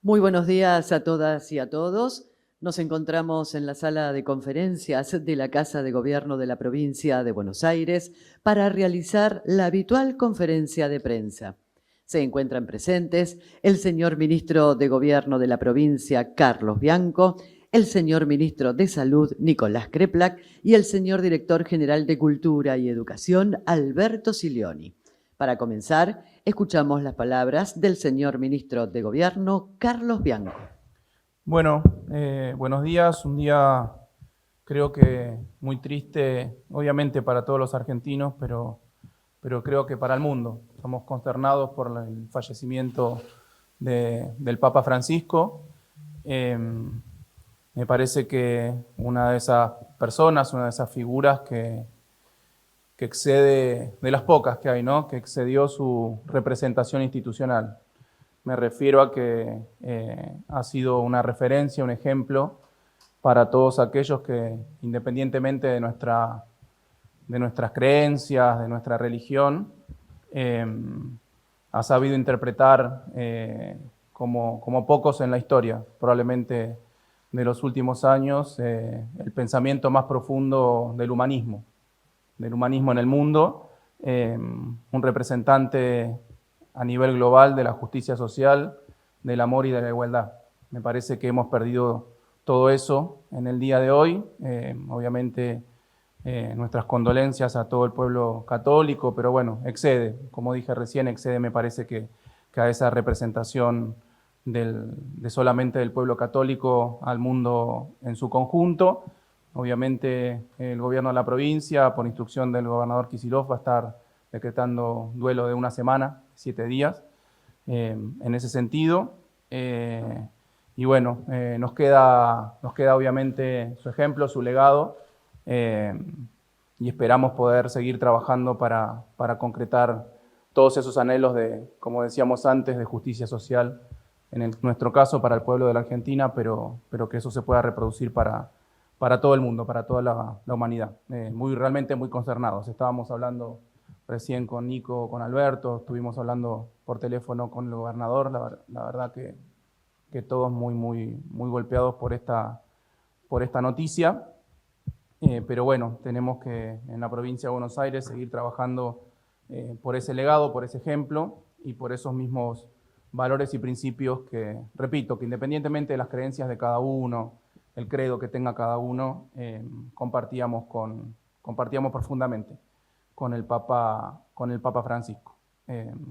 Muy buenos días a todas y a todos. Nos encontramos en la sala de conferencias de la Casa de Gobierno de la Provincia de Buenos Aires para realizar la habitual conferencia de prensa. Se encuentran presentes el señor Ministro de Gobierno de la provincia, Carlos Bianco, el señor Ministro de Salud, Nicolás Kreplak, y el señor Director General de Cultura y Educación, Alberto Silioni. Para comenzar, escuchamos las palabras del señor Ministro de Gobierno, Carlos Bianco. Bueno, buenos días. Un día creo que muy triste, obviamente para todos los argentinos, pero creo que para el mundo. Estamos consternados por el fallecimiento del Papa Francisco. Me parece que una de esas personas, una de esas figuras que excede, de las pocas que hay, ¿no?, que excedió su representación institucional. Me refiero a que ha sido una referencia, un ejemplo para todos aquellos que, independientemente de nuestras creencias, de nuestra religión, ha sabido interpretar como pocos en la historia, probablemente de los últimos años, el pensamiento más profundo del humanismo en el mundo, un representante a nivel global de la justicia social, del amor y de la igualdad. Me parece que hemos perdido todo eso en el día de hoy. Obviamente nuestras condolencias a todo el pueblo católico, pero bueno, excede, como dije recién, excede, me parece que a esa representación de solamente del pueblo católico al mundo en su conjunto. Obviamente el gobierno de la provincia, por instrucción del gobernador Kicillof, va a estar decretando duelo de una semana, 7 días, en ese sentido. Y bueno, nos queda obviamente su ejemplo, su legado, y esperamos poder seguir trabajando para concretar todos esos anhelos de, como decíamos antes, de justicia social, nuestro caso para el pueblo de la Argentina, pero que eso se pueda reproducir para todo el mundo, para toda la humanidad. Realmente muy consternados. Estábamos hablando recién con Nico, con Alberto, estuvimos hablando por teléfono con el gobernador. La verdad que todos muy golpeados por esta noticia. Pero bueno, tenemos que en la provincia de Buenos Aires seguir trabajando por ese legado, por ese ejemplo y por esos mismos valores y principios que, repito, que independientemente de las creencias de cada uno, el credo que tenga cada uno, compartíamos profundamente con el Papa Francisco.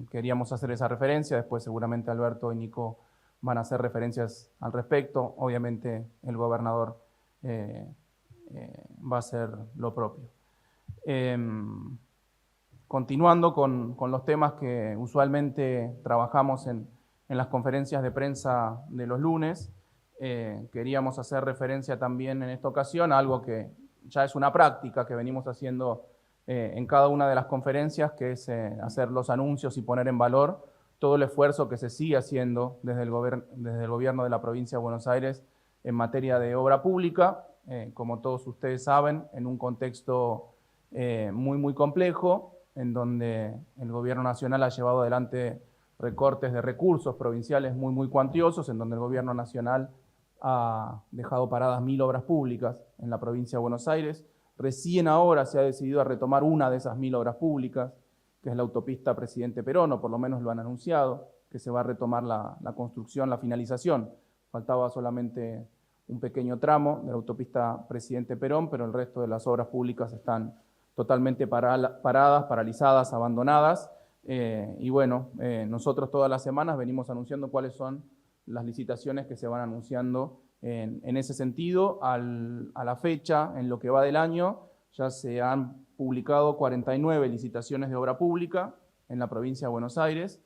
Queríamos hacer esa referencia, después seguramente Alberto y Nico van a hacer referencias al respecto. Obviamente el gobernador va a hacer lo propio. Continuando con los temas que usualmente trabajamos en las conferencias de prensa de los lunes, queríamos hacer referencia también en esta ocasión a algo que ya es una práctica que venimos haciendo en cada una de las conferencias, que es hacer los anuncios y poner en valor todo el esfuerzo que se sigue haciendo desde el gobierno de la provincia de Buenos Aires en materia de obra pública, como todos ustedes saben, en un contexto muy complejo, en donde el gobierno nacional ha llevado adelante recortes de recursos provinciales muy cuantiosos, en donde el gobierno nacional ha dejado paradas 1000 obras públicas en la provincia de Buenos Aires. Recién ahora se ha decidido a retomar una de esas 1000 obras públicas, que es la autopista Presidente Perón, o por lo menos lo han anunciado, que se va a retomar la construcción, la finalización. Faltaba solamente un pequeño tramo de la autopista Presidente Perón, pero el resto de las obras públicas están totalmente paradas, paralizadas, abandonadas. Y bueno, nosotros todas las semanas venimos anunciando cuáles son las licitaciones que se van anunciando en ese sentido. A la fecha, en lo que va del año, ya se han publicado 49 licitaciones de obra pública en la provincia de Buenos Aires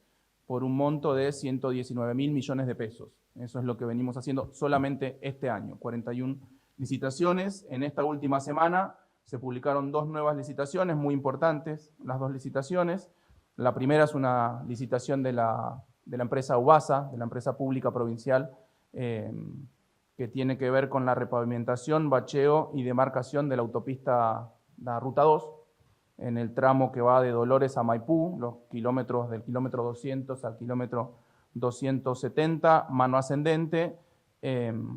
por un monto de 119.000 millones de pesos. Eso es lo que venimos haciendo solamente este año, 41 licitaciones. En esta última semana se publicaron 2 nuevas licitaciones muy importantes, las 2 licitaciones. La primera es una licitación de la empresa UBASA, de la empresa pública provincial, que tiene que ver con la repavimentación, bacheo y demarcación de la autopista, la Ruta 2, en el tramo que va de Dolores a Maipú, los kilómetros del kilómetro 200 al kilómetro 270, mano ascendente.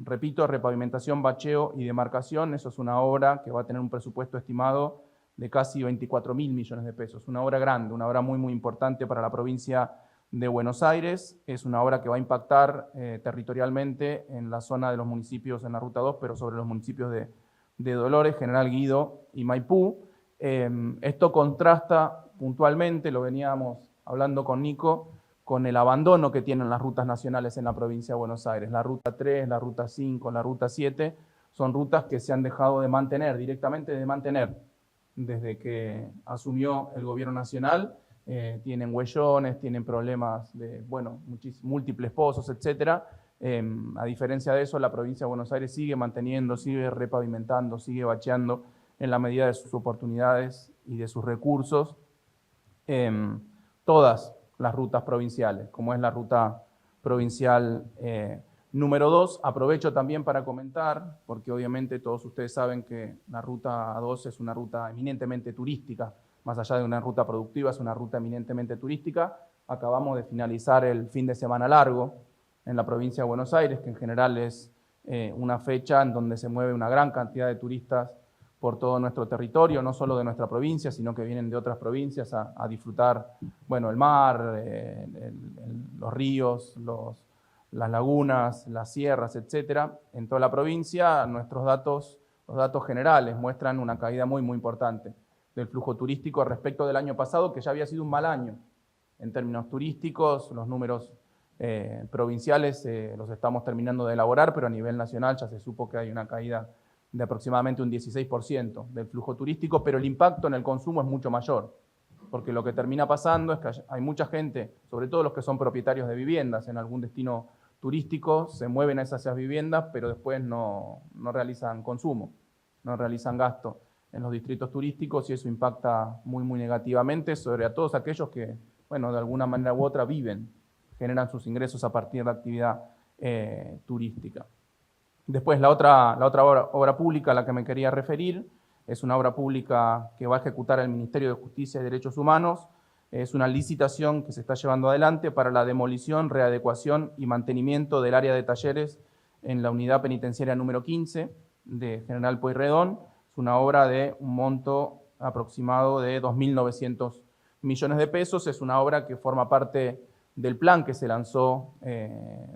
Repito, repavimentación, bacheo y demarcación. Eso es una obra que va a tener un presupuesto estimado de casi 24.000 millones de pesos. Una obra grande, una obra muy, muy importante para la provincia de Buenos Aires. Es una obra que va a impactar territorialmente en la zona de los municipios en la Ruta 2, pero sobre los municipios de Dolores, General Guido y Maipú. Esto contrasta puntualmente, lo veníamos hablando con Nico, con el abandono que tienen las rutas nacionales en la provincia de Buenos Aires. La Ruta 3, la Ruta 5, la Ruta 7 son rutas que se han dejado de mantener, directamente de mantener, desde que asumió el gobierno nacional. Tienen huellones, tienen problemas de, bueno, múltiples pozos, etc. A diferencia de eso, la provincia de Buenos Aires sigue manteniendo, sigue repavimentando, sigue bacheando en la medida de sus oportunidades y de sus recursos todas las rutas provinciales, como es la ruta provincial número 2. Aprovecho también para comentar, porque obviamente todos ustedes saben que la ruta 2 es una ruta eminentemente turística, más allá de una ruta productiva, es una ruta eminentemente turística. Acabamos de finalizar el fin de semana largo en la provincia de Buenos Aires, que en general es una fecha en donde se mueve una gran cantidad de turistas por todo nuestro territorio, no solo de nuestra provincia, sino que vienen de otras provincias a disfrutar, bueno, el mar, los ríos, las lagunas, las sierras, etc. En toda la provincia, nuestros datos, los datos generales muestran una caída muy, muy importante del flujo turístico respecto del año pasado, que ya había sido un mal año en términos turísticos. Los números provinciales los estamos terminando de elaborar, pero a nivel nacional ya se supo que hay una caída de aproximadamente un 16% del flujo turístico, pero el impacto en el consumo es mucho mayor, porque lo que termina pasando es que hay mucha gente, sobre todo los que son propietarios de viviendas en algún destino turístico, se mueven a esas viviendas, pero después no realizan consumo, no realizan gasto en los distritos turísticos, y eso impacta muy, muy negativamente sobre a todos aquellos que, bueno, de alguna manera u otra viven, generan sus ingresos a partir de la actividad turística. Después, la otra obra pública a la que me quería referir es una obra pública que va a ejecutar el Ministerio de Justicia y Derechos Humanos. Es una licitación que se está llevando adelante para la demolición, readecuación y mantenimiento del área de talleres en la unidad penitenciaria número 15 de General Pueyrredón. Es una obra de un monto aproximado de 2.900 millones de pesos. Es una obra que forma parte del plan que se lanzó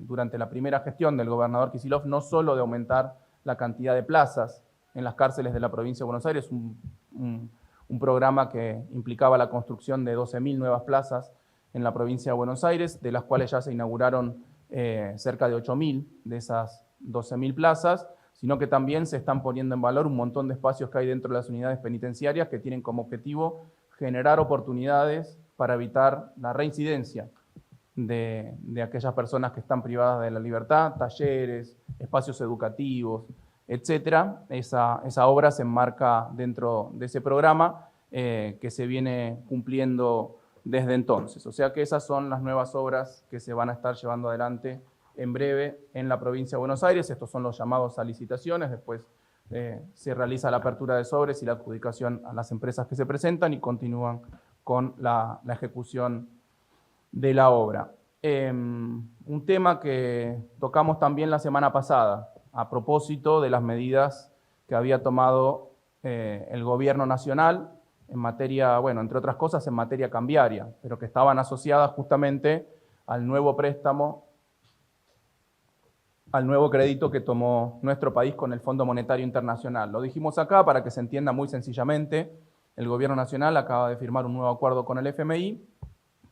durante la primera gestión del gobernador Kicillof, no solo de aumentar la cantidad de plazas en las cárceles de la provincia de Buenos Aires, un programa que implicaba la construcción de 12.000 nuevas plazas en la provincia de Buenos Aires, de las cuales ya se inauguraron cerca de 8.000 de esas 12.000 plazas, sino que también se están poniendo en valor un montón de espacios que hay dentro de las unidades penitenciarias que tienen como objetivo generar oportunidades para evitar la reincidencia de aquellas personas que están privadas de la libertad, talleres, espacios educativos, etc. Esa obra se enmarca dentro de ese programa que se viene cumpliendo desde entonces. O sea que esas son las nuevas obras que se van a estar llevando adelante en breve en la provincia de Buenos Aires. Estos son los llamados a licitaciones. Después se realiza la apertura de sobres y la adjudicación a las empresas que se presentan y continúan con la ejecución de la obra. Un tema que tocamos también la semana pasada, a propósito de las medidas que había tomado el gobierno nacional en materia, bueno, entre otras cosas, en materia cambiaria, pero que estaban asociadas justamente al nuevo préstamo, al nuevo crédito que tomó nuestro país con el Fondo Monetario Internacional. Lo dijimos acá para que se entienda muy sencillamente. El gobierno nacional acaba de firmar un nuevo acuerdo con el FMI,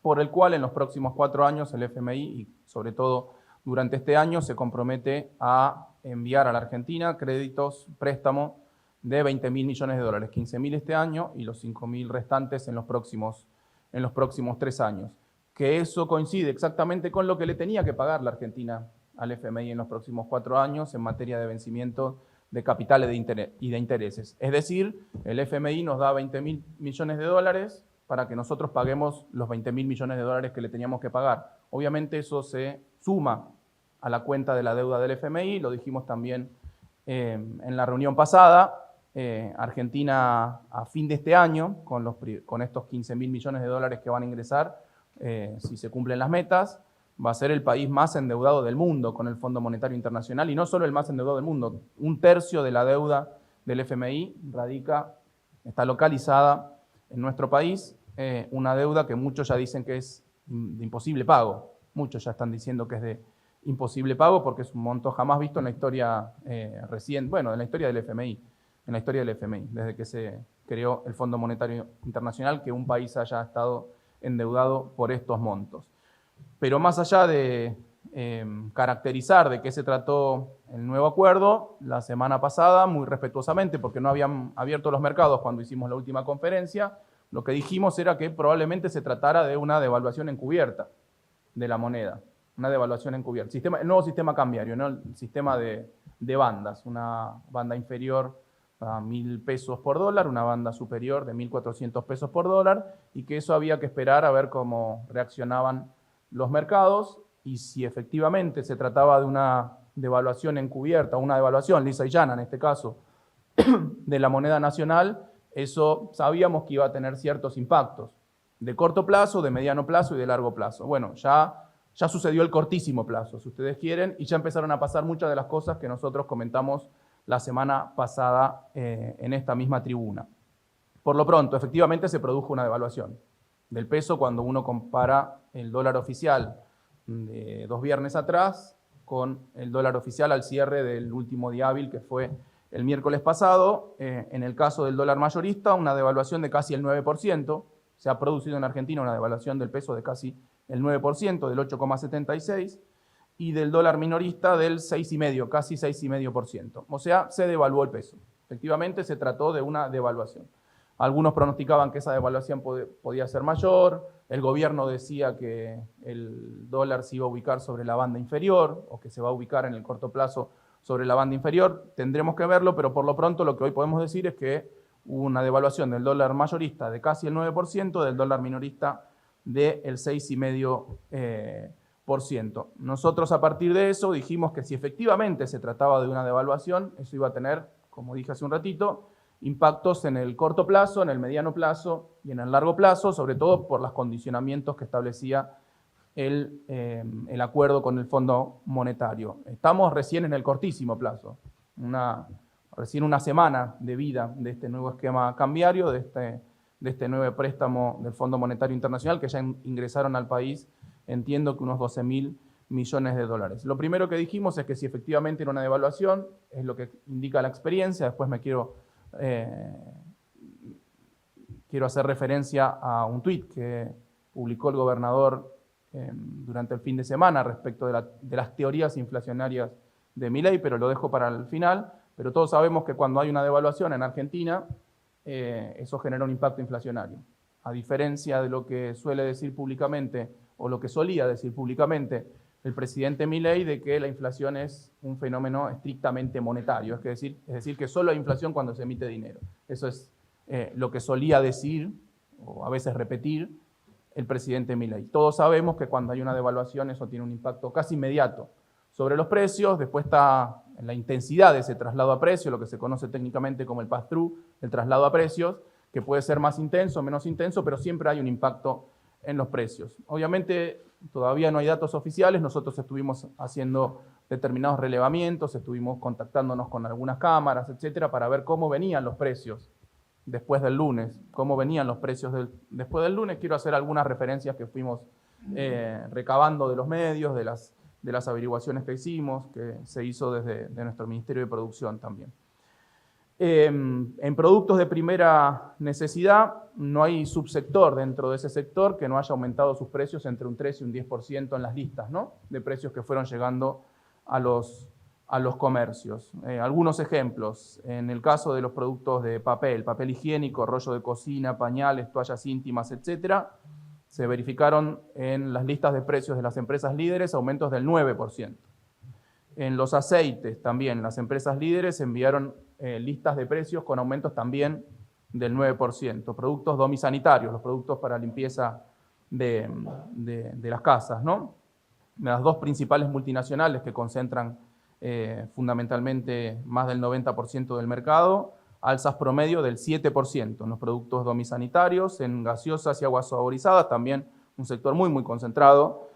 por el cual en los próximos 4 años el FMI, y sobre todo durante este año, se compromete a enviar a la Argentina préstamos de 20.000 millones de dólares, 15.000 este año y los 5.000 restantes en los próximos 3 años. Que eso coincide exactamente con lo que le tenía que pagar la Argentina al FMI en los próximos 4 años en materia de vencimiento de capitales y de intereses. Es decir, el FMI nos da 20.000 millones de dólares para que nosotros paguemos los 20.000 millones de dólares que le teníamos que pagar. Obviamente eso se suma a la cuenta de la deuda del FMI, lo dijimos también en la reunión pasada. Argentina a fin de este año, con estos 15.000 millones de dólares que van a ingresar, si se cumplen las metas, va a ser el país más endeudado del mundo con el Fondo Monetario Internacional, y no solo el más endeudado del mundo, 1/3 de la deuda del FMI está localizada en nuestro país, una deuda que muchos ya dicen que es de imposible pago, muchos ya están diciendo que es de imposible pago porque es un monto jamás visto en la historia reciente, bueno, en la historia del FMI, desde que se creó el Fondo Monetario Internacional, que un país haya estado endeudado por estos montos. Pero más allá de caracterizar de qué se trató el nuevo acuerdo, la semana pasada, muy respetuosamente, porque no habían abierto los mercados cuando hicimos la última conferencia, lo que dijimos era que probablemente se tratara de una devaluación encubierta de la moneda, una devaluación encubierta. El nuevo sistema cambiario, ¿no? El sistema de bandas, una banda inferior a 1.000 pesos por dólar, una banda superior de 1.400 pesos por dólar, y que eso había que esperar a ver cómo reaccionaban los mercados, y si efectivamente se trataba de una devaluación encubierta, una devaluación lisa y llana en este caso, de la moneda nacional, eso sabíamos que iba a tener ciertos impactos, de corto plazo, de mediano plazo y de largo plazo. Bueno, ya sucedió el cortísimo plazo, si ustedes quieren, y ya empezaron a pasar muchas de las cosas que nosotros comentamos la semana pasada en esta misma tribuna. Por lo pronto, efectivamente se produjo una devaluación del peso cuando uno compara el dólar oficial de 2 viernes atrás con el dólar oficial al cierre del último día hábil, que fue el miércoles pasado. En el caso del dólar mayorista, una devaluación de casi el 9%. Se ha producido en Argentina una devaluación del peso de casi el 9%, del 8,76%, y del dólar minorista del 6,5%, casi 6,5%. O sea, se devaluó el peso. Efectivamente, se trató de una devaluación. Algunos pronosticaban que esa devaluación podía ser mayor, el gobierno decía que el dólar se iba a ubicar sobre la banda inferior, o que se va a ubicar en el corto plazo sobre la banda inferior. Tendremos que verlo, pero por lo pronto lo que hoy podemos decir es que hubo una devaluación del dólar mayorista de casi el 9%, del dólar minorista del 6,5%. Nosotros a partir de eso dijimos que si efectivamente se trataba de una devaluación, eso iba a tener, como dije hace un ratito, impactos en el corto plazo, en el mediano plazo y en el largo plazo, sobre todo por los condicionamientos que establecía el acuerdo con el Fondo Monetario. Estamos recién en el cortísimo plazo, recién una semana de vida de este nuevo esquema cambiario, de este nuevo préstamo del Fondo Monetario Internacional, que ya ingresaron al país, entiendo que unos 12.000 millones de dólares. Lo primero que dijimos es que si efectivamente era una devaluación, es lo que indica la experiencia. Después quiero hacer referencia a un tuit que publicó el gobernador durante el fin de semana respecto de las teorías inflacionarias de Milei, pero lo dejo para el final. Pero todos sabemos que cuando hay una devaluación en Argentina, eso genera un impacto inflacionario. A diferencia de lo que suele decir públicamente, o lo que solía decir públicamente el presidente Milei, de que la inflación es un fenómeno estrictamente monetario, es decir, que solo hay inflación cuando se emite dinero. Eso es lo que solía decir, o a veces repetir, el presidente Milei. Todos sabemos que cuando hay una devaluación eso tiene un impacto casi inmediato sobre los precios. Después está en la intensidad de ese traslado a precio, lo que se conoce técnicamente como el pass-through, el traslado a precios, que puede ser más intenso o menos intenso, pero siempre hay un impacto en los precios. Obviamente todavía no hay datos oficiales, nosotros estuvimos haciendo determinados relevamientos, estuvimos contactándonos con algunas cámaras, etcétera, para ver cómo venían los precios después del lunes, cómo venían los precios después del lunes. Quiero hacer algunas referencias que fuimos recabando de los medios, de las averiguaciones que hicimos, que se hizo desde nuestro Ministerio de Producción también. En productos de primera necesidad, no hay subsector dentro de ese sector que no haya aumentado sus precios entre un 3 y un 10% en las listas, ¿no?, de precios que fueron llegando a los comercios. Algunos ejemplos: en el caso de los productos de papel higiénico, rollo de cocina, pañales, toallas íntimas, etcétera, se verificaron en las listas de precios de las empresas líderes aumentos del 9%. En los aceites también, las empresas líderes enviaron listas de precios con aumentos también del 9%. Productos domisanitarios, los productos para limpieza de las casas, ¿no? Las dos principales multinacionales que concentran fundamentalmente más del 90% del mercado, alzas promedio del 7% en los productos domisanitarios, en gaseosas y aguas saborizadas, también un sector muy, muy concentrado,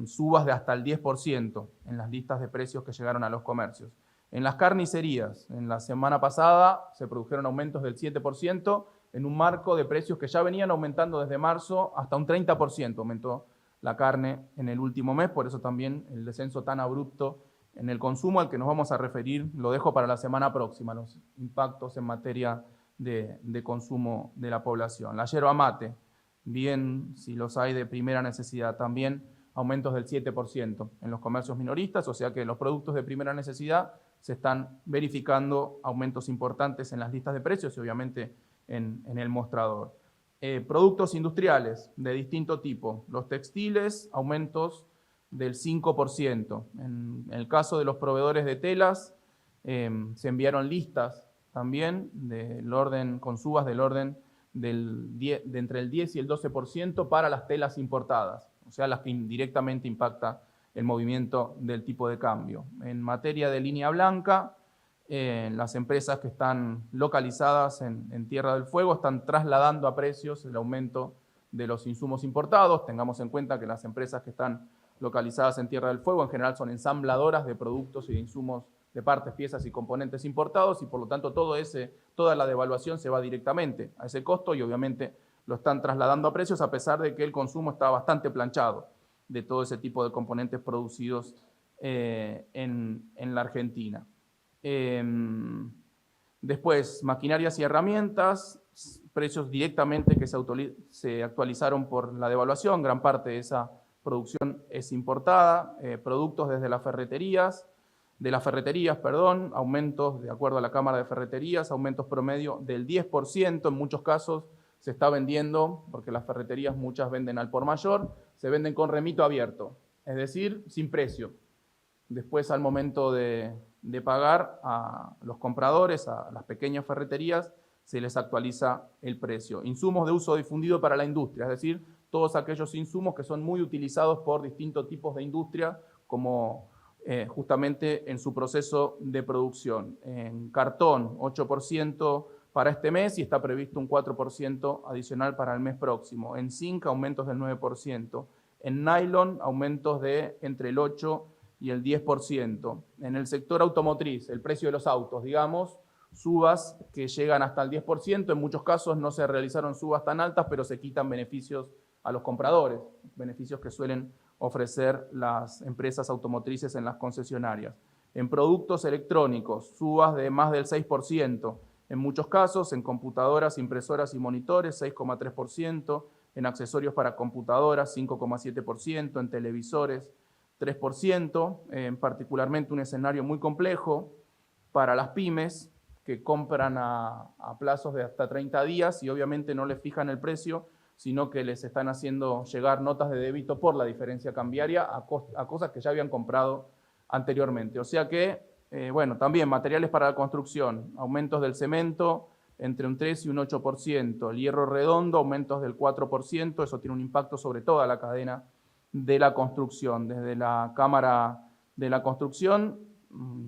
subas de hasta el 10% en las listas de precios que llegaron a los comercios. En las carnicerías, en la semana pasada se produjeron aumentos del 7% en un marco de precios que ya venían aumentando desde marzo, hasta un 30% aumentó la carne en el último mes, por eso también el descenso tan abrupto en el consumo al que nos vamos a referir lo dejo para la semana próxima, los impactos en materia de consumo de la población. La yerba mate, bien si los hay de primera necesidad, también aumentos del 7% en los comercios minoristas, o sea que los productos de primera necesidad se están verificando aumentos importantes en las listas de precios y obviamente en el mostrador. Productos industriales de distinto tipo, los textiles, aumentos del 5%. En el caso de los proveedores de telas, se enviaron listas también del orden, con subas del orden de entre el 10 y el 12% para las telas importadas, o sea, las que directamente impacta el movimiento del tipo de cambio. En materia de línea blanca, las empresas que están localizadas en Tierra del Fuego están trasladando a precios el aumento de los insumos importados. Tengamos en cuenta que las empresas que están localizadas en Tierra del Fuego en general son ensambladoras de productos y de insumos de partes, piezas y componentes importados y por lo tanto toda la devaluación se va directamente a ese costo y obviamente lo están trasladando a precios a pesar de que el consumo está bastante planchado de todo ese tipo de componentes producidos en la Argentina. Después, maquinarias y herramientas, precios directamente que se actualizaron por la devaluación, gran parte de esa producción es importada, productos desde las ferreterías, aumentos de acuerdo a la Cámara de Ferreterías, aumentos promedio del 10%, en muchos casos se está vendiendo, porque las ferreterías muchas venden al por mayor, se venden con remito abierto, es decir, sin precio. Después al momento de pagar a los compradores, a las pequeñas ferreterías, se les actualiza el precio. Insumos de uso difundido para la industria, es decir, todos aquellos insumos que son muy utilizados por distintos tipos de industria, como justamente en su proceso de producción. En cartón, 8% para este mes y está previsto un 4% adicional para el mes próximo. En zinc, aumentos del 9%. En nylon, aumentos de entre el 8% y el 10%. En el sector automotriz, el precio de los autos, digamos, subas que llegan hasta el 10%. En muchos casos no se realizaron subas tan altas, pero se quitan beneficios a los compradores, beneficios que suelen ofrecer las empresas automotrices en las concesionarias. En productos electrónicos, subas de más del 6%. En muchos casos, en computadoras, impresoras y monitores, 6,3%. En accesorios para computadoras, 5,7%. En televisores, 3%. Particularmente un escenario muy complejo para las pymes que compran a plazos de hasta 30 días y obviamente no les fijan el precio, sino que les están haciendo llegar notas de débito por la diferencia cambiaria a cosas que ya habían comprado anteriormente. O sea que, bueno, también materiales para la construcción, aumentos del cemento entre un 3 y un 8%, el hierro redondo, aumentos del 4%, eso tiene un impacto sobre toda la cadena de la construcción. Desde la Cámara de la Construcción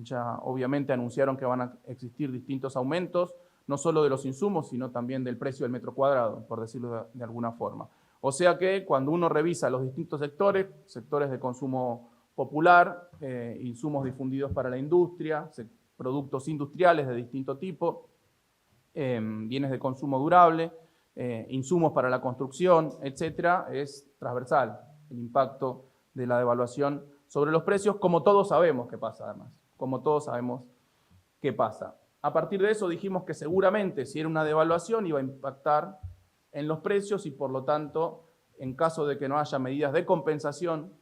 ya obviamente anunciaron que van a existir distintos aumentos, no solo de los insumos, sino también del precio del metro cuadrado, por decirlo de alguna forma. O sea que cuando uno revisa los distintos sectores de consumo popular, insumos difundidos para la industria, productos industriales de distinto tipo, bienes de consumo durable, insumos para la construcción, etcétera, es transversal el impacto de la devaluación sobre los precios, como todos sabemos que pasa además, como todos sabemos que pasa. A partir de eso dijimos que seguramente si era una devaluación iba a impactar en los precios y por lo tanto, en caso de que no haya medidas de compensación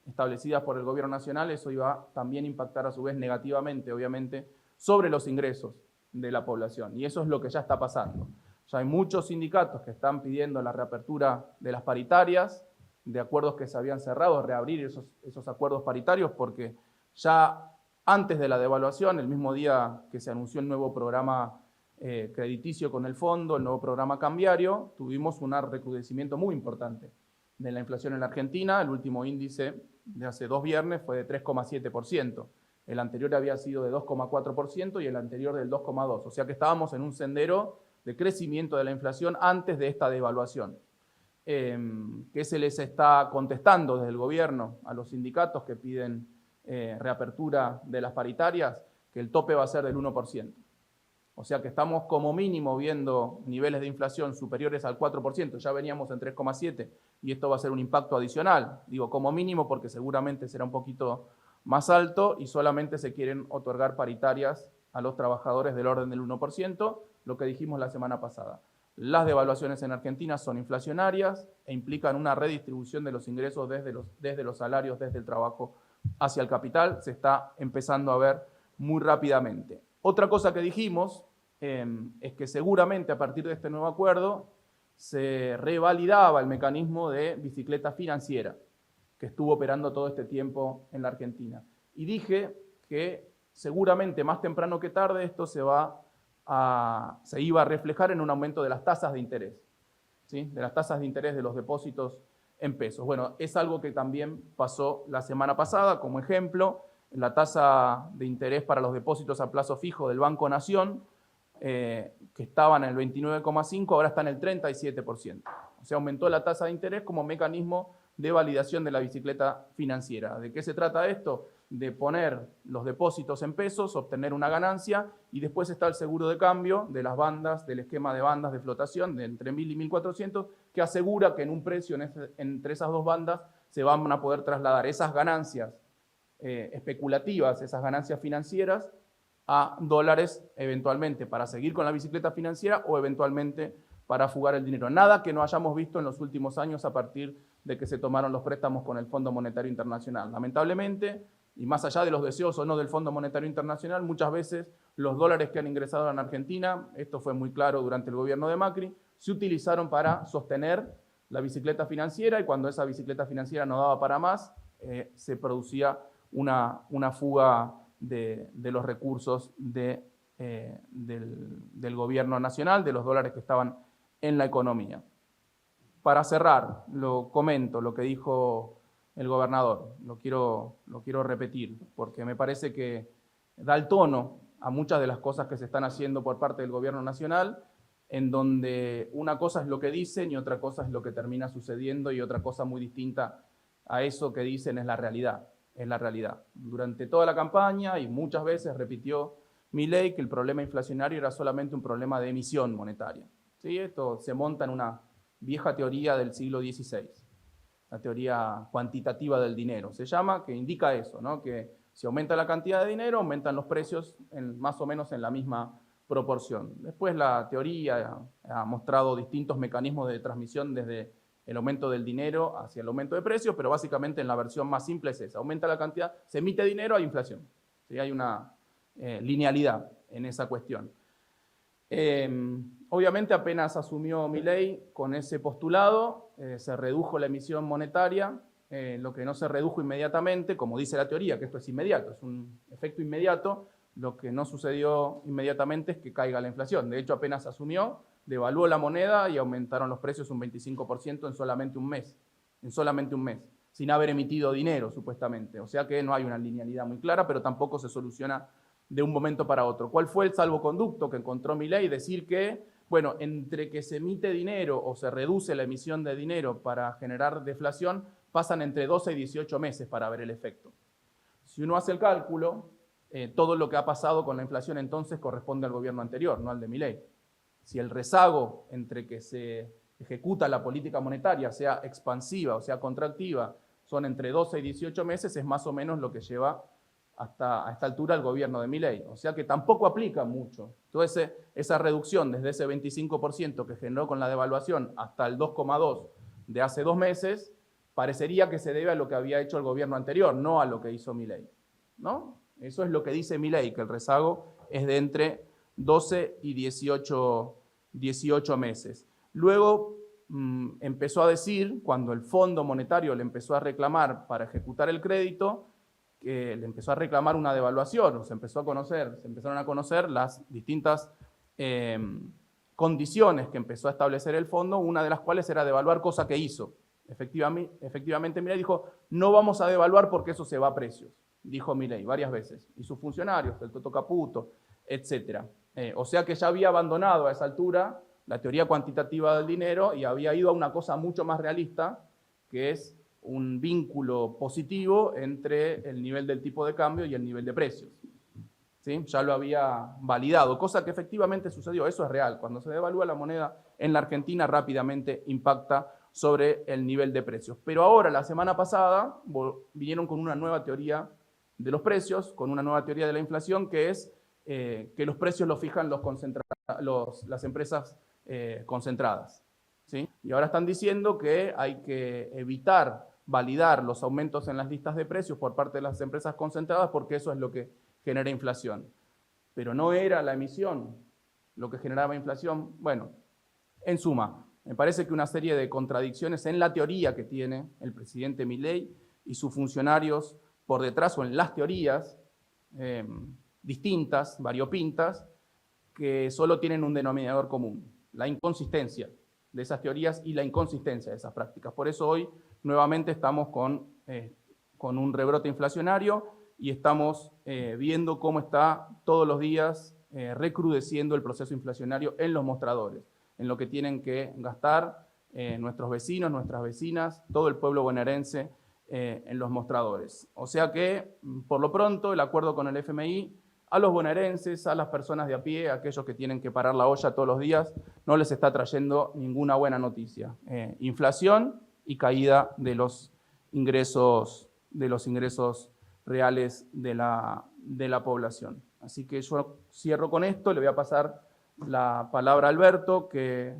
establecidas por el gobierno nacional, eso iba también a impactar a su vez negativamente, obviamente, sobre los ingresos de la población. Y eso es lo que ya está pasando. Ya hay muchos sindicatos que están pidiendo la reapertura de las paritarias, de acuerdos que se habían cerrado, reabrir esos acuerdos paritarios, porque ya antes de la devaluación, el mismo día que se anunció el nuevo programa crediticio con el fondo, el nuevo programa cambiario, tuvimos un recrudecimiento muy importante de la inflación en la Argentina. El último índice de hace 2 viernes fue de 3,7%. El anterior había sido de 2,4% y el anterior del 2,2%. O sea que estábamos en un sendero de crecimiento de la inflación antes de esta devaluación. que se les está contestando desde el gobierno a los sindicatos que piden reapertura de las paritarias, que el tope va a ser del 1%. O sea que estamos como mínimo viendo niveles de inflación superiores al 4%, ya veníamos en 3,7% y esto va a ser un impacto adicional. Digo como mínimo porque seguramente será un poquito más alto y solamente se quieren otorgar paritarias a los trabajadores del orden del 1%, lo que dijimos la semana pasada. Las devaluaciones en Argentina son inflacionarias e implican una redistribución de los ingresos desde los salarios, desde el trabajo hacia el capital. Se está empezando a ver muy rápidamente. Otra cosa que dijimos es que seguramente a partir de este nuevo acuerdo se revalidaba el mecanismo de bicicleta financiera que estuvo operando todo este tiempo en la Argentina. Y dije que seguramente más temprano que tarde esto se iba a reflejar en un aumento de las tasas de interés, ¿sí? De las tasas de interés de los depósitos en pesos. Bueno, es algo que también pasó la semana pasada. Como ejemplo, la tasa de interés para los depósitos a plazo fijo del Banco Nación, que estaba en el 29,5%, ahora está en el 37%. O sea, aumentó la tasa de interés como mecanismo de validación de la bicicleta financiera. ¿De qué se trata esto? De poner los depósitos en pesos, obtener una ganancia, y después está el seguro de cambio de las bandas, del esquema de bandas de flotación de entre 1.000 y 1.400, que asegura que en un precio entre esas dos bandas se van a poder trasladar esas ganancias especulativas, esas ganancias financieras, a dólares eventualmente para seguir con la bicicleta financiera o eventualmente para fugar el dinero. Nada que no hayamos visto en los últimos años a partir de que se tomaron los préstamos con el Fondo Monetario Internacional. Lamentablemente, y más allá de los deseos o no del Fondo Monetario Internacional, muchas veces los dólares que han ingresado en Argentina, esto fue muy claro durante el gobierno de Macri, se utilizaron para sostener la bicicleta financiera, y cuando esa bicicleta financiera no daba para más, se producía una fuga de los recursos del gobierno nacional, de los dólares que estaban en la economía. Para cerrar, lo comento, lo que dijo el gobernador, lo quiero repetir, porque me parece que da el tono a muchas de las cosas que se están haciendo por parte del gobierno nacional, en donde una cosa es lo que dicen y otra cosa es lo que termina sucediendo, y otra cosa muy distinta a eso que dicen es la realidad. Es la realidad. Durante toda la campaña y muchas veces repitió Milei que el problema inflacionario era solamente un problema de emisión monetaria. ¿Sí? Esto se monta en una vieja teoría del siglo XVI, la teoría cuantitativa del dinero, se llama, que indica eso, ¿no? Que si aumenta la cantidad de dinero, aumentan los precios más o menos en la misma proporción. Después la teoría ha mostrado distintos mecanismos de transmisión desde el aumento del dinero hacia el aumento de precios, pero básicamente en la versión más simple es esa. Aumenta la cantidad, se emite dinero, hay inflación. ¿Sí? Hay una linealidad en esa cuestión. Obviamente apenas asumió Milei con ese postulado, se redujo la emisión monetaria, lo que no se redujo inmediatamente, como dice la teoría, que esto es inmediato, es un efecto inmediato, lo que no sucedió inmediatamente es que caiga la inflación. De hecho, apenas asumió, devaluó la moneda y aumentaron los precios un 25% en solamente un mes, sin haber emitido dinero, supuestamente. O sea que no hay una linealidad muy clara, pero tampoco se soluciona de un momento para otro. ¿Cuál fue el salvoconducto que encontró Milei? Decir que, bueno, entre que se emite dinero o se reduce la emisión de dinero para generar deflación, pasan entre 12 y 18 meses para ver el efecto. Si uno hace el cálculo, todo lo que ha pasado con la inflación entonces corresponde al gobierno anterior, no al de Milei. Si el rezago entre que se ejecuta la política monetaria, sea expansiva o sea contractiva, son entre 12 y 18 meses, es más o menos lo que lleva hasta a esta altura el gobierno de Milei. O sea que tampoco aplica mucho. Entonces, esa reducción desde ese 25% que generó con la devaluación hasta el 2,2% de hace 2 meses, parecería que se debe a lo que había hecho el gobierno anterior, no a lo que hizo Milei, ¿no? Eso es lo que dice Milei, que el rezago es de entre 12 y 18 meses. Luego empezó a decir, cuando el Fondo Monetario le empezó a reclamar para ejecutar el crédito, que le empezó a reclamar una devaluación, se empezaron a conocer las distintas condiciones que empezó a establecer el fondo, una de las cuales era devaluar, cosa que hizo. Efectivamente Milei dijo, no vamos a devaluar porque eso se va a precios, dijo Milei varias veces, y sus funcionarios, el Toto Caputo, etc. O sea que ya había abandonado a esa altura la teoría cuantitativa del dinero y había ido a una cosa mucho más realista, que es un vínculo positivo entre el nivel del tipo de cambio y el nivel de precios. ¿Sí? Ya lo había validado, cosa que efectivamente sucedió, eso es real. Cuando se devalúa la moneda en la Argentina, rápidamente impacta sobre el nivel de precios. Pero ahora, la semana pasada, vinieron con una nueva teoría de los precios, con una nueva teoría de la inflación, que es que los precios los fijan las empresas concentradas. ¿Sí? Y ahora están diciendo que hay que evitar validar los aumentos en las listas de precios por parte de las empresas concentradas, porque eso es lo que genera inflación. Pero no era la emisión lo que generaba inflación. Bueno, en suma, me parece que una serie de contradicciones en la teoría que tiene el presidente Milei y sus funcionarios por detrás, o en las teorías distintas, variopintas, que solo tienen un denominador común: la inconsistencia de esas teorías y la inconsistencia de esas prácticas. Por eso hoy nuevamente estamos con un rebrote inflacionario y estamos viendo cómo está todos los días recrudeciendo el proceso inflacionario en los mostradores, en lo que tienen que gastar nuestros vecinos, nuestras vecinas, todo el pueblo bonaerense en los mostradores. O sea que, por lo pronto, el acuerdo con el FMI a los bonaerenses, a las personas de a pie, a aquellos que tienen que parar la olla todos los días, no les está trayendo ninguna buena noticia. Inflación y caída de los ingresos reales de la población. Así que yo cierro con esto, le voy a pasar la palabra a Alberto, que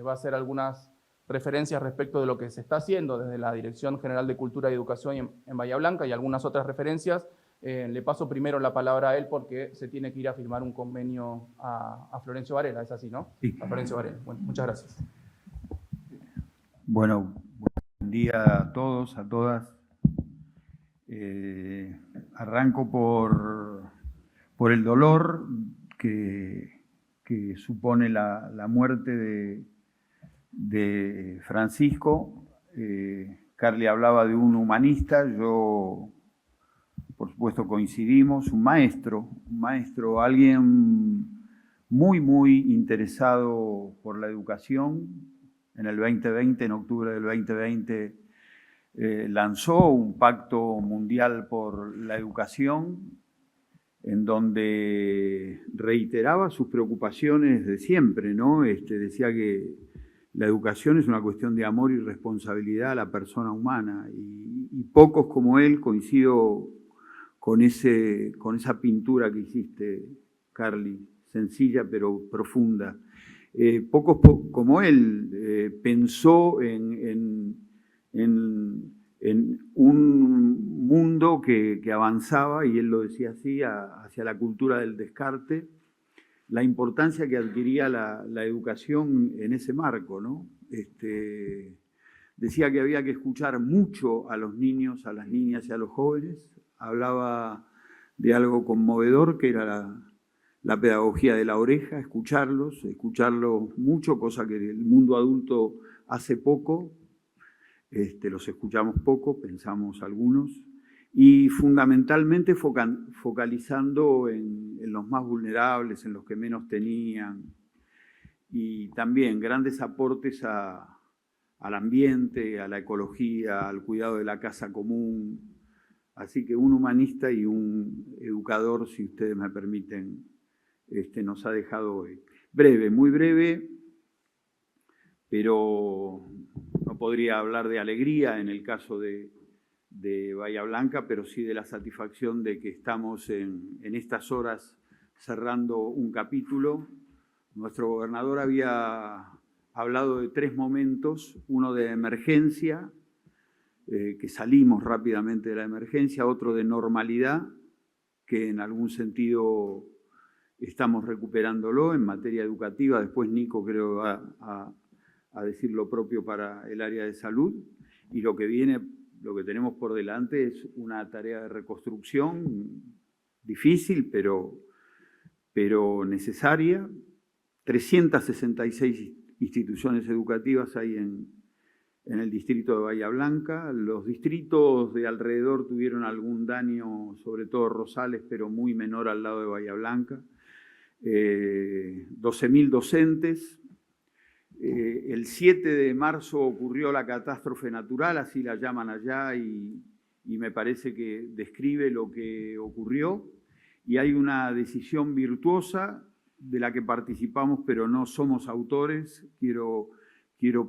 va a hacer algunas referencias respecto de lo que se está haciendo desde la Dirección General de Cultura y Educación en Bahía Blanca y algunas otras referencias. Le paso primero la palabra a él porque se tiene que ir a firmar un convenio a Florencio Varela, ¿es así, no? Sí. A Florencio Varela. Bueno, muchas gracias. Bueno, buen día a todos, a todas. Arranco por el dolor que supone la muerte de Francisco. Carly hablaba de un humanista, yo por supuesto coincidimos, un maestro, alguien muy, muy interesado por la educación. En el 2020, en octubre del 2020, lanzó un pacto mundial por la educación, en donde reiteraba sus preocupaciones de siempre, ¿no? Decía que la educación es una cuestión de amor y responsabilidad a la persona humana, y pocos como él, coincido con esa pintura que hiciste, Carly, sencilla pero profunda. Pocos como él pensó en un mundo que avanzaba, y él lo decía así, hacia la cultura del descarte, la importancia que adquiría la educación en ese marco, ¿no? Decía que había que escuchar mucho a los niños, a las niñas y a los jóvenes. Hablaba de algo conmovedor, que era la pedagogía de la oreja, escucharlos mucho, cosa que el mundo adulto hace poco. Los escuchamos poco, pensamos algunos, y fundamentalmente focalizando en los más vulnerables, en los que menos tenían, y también grandes aportes al ambiente, a la ecología, al cuidado de la casa común. Así que un humanista y un educador, si ustedes me permiten, nos ha dejado hoy. Breve, muy breve, pero no podría hablar de alegría en el caso de Bahía Blanca, pero sí de la satisfacción de que estamos en estas horas cerrando un capítulo. Nuestro gobernador había hablado de 3 momentos: uno de emergencia, que salimos rápidamente de la emergencia; otro de normalidad, que en algún sentido estamos recuperándolo en materia educativa. Después Nico creo va a decir lo propio para el área de salud, y lo que viene, lo que tenemos por delante, es una tarea de reconstrucción difícil, pero necesaria. 366 instituciones educativas hay en el distrito de Bahía Blanca. Los distritos de alrededor tuvieron algún daño, sobre todo Rosales, pero muy menor al lado de Bahía Blanca. 12.000 docentes, El 7 de marzo ocurrió la catástrofe natural, así la llaman allá, y me parece que describe lo que ocurrió. Y hay una decisión virtuosa de la que participamos, pero no somos autores. Quiero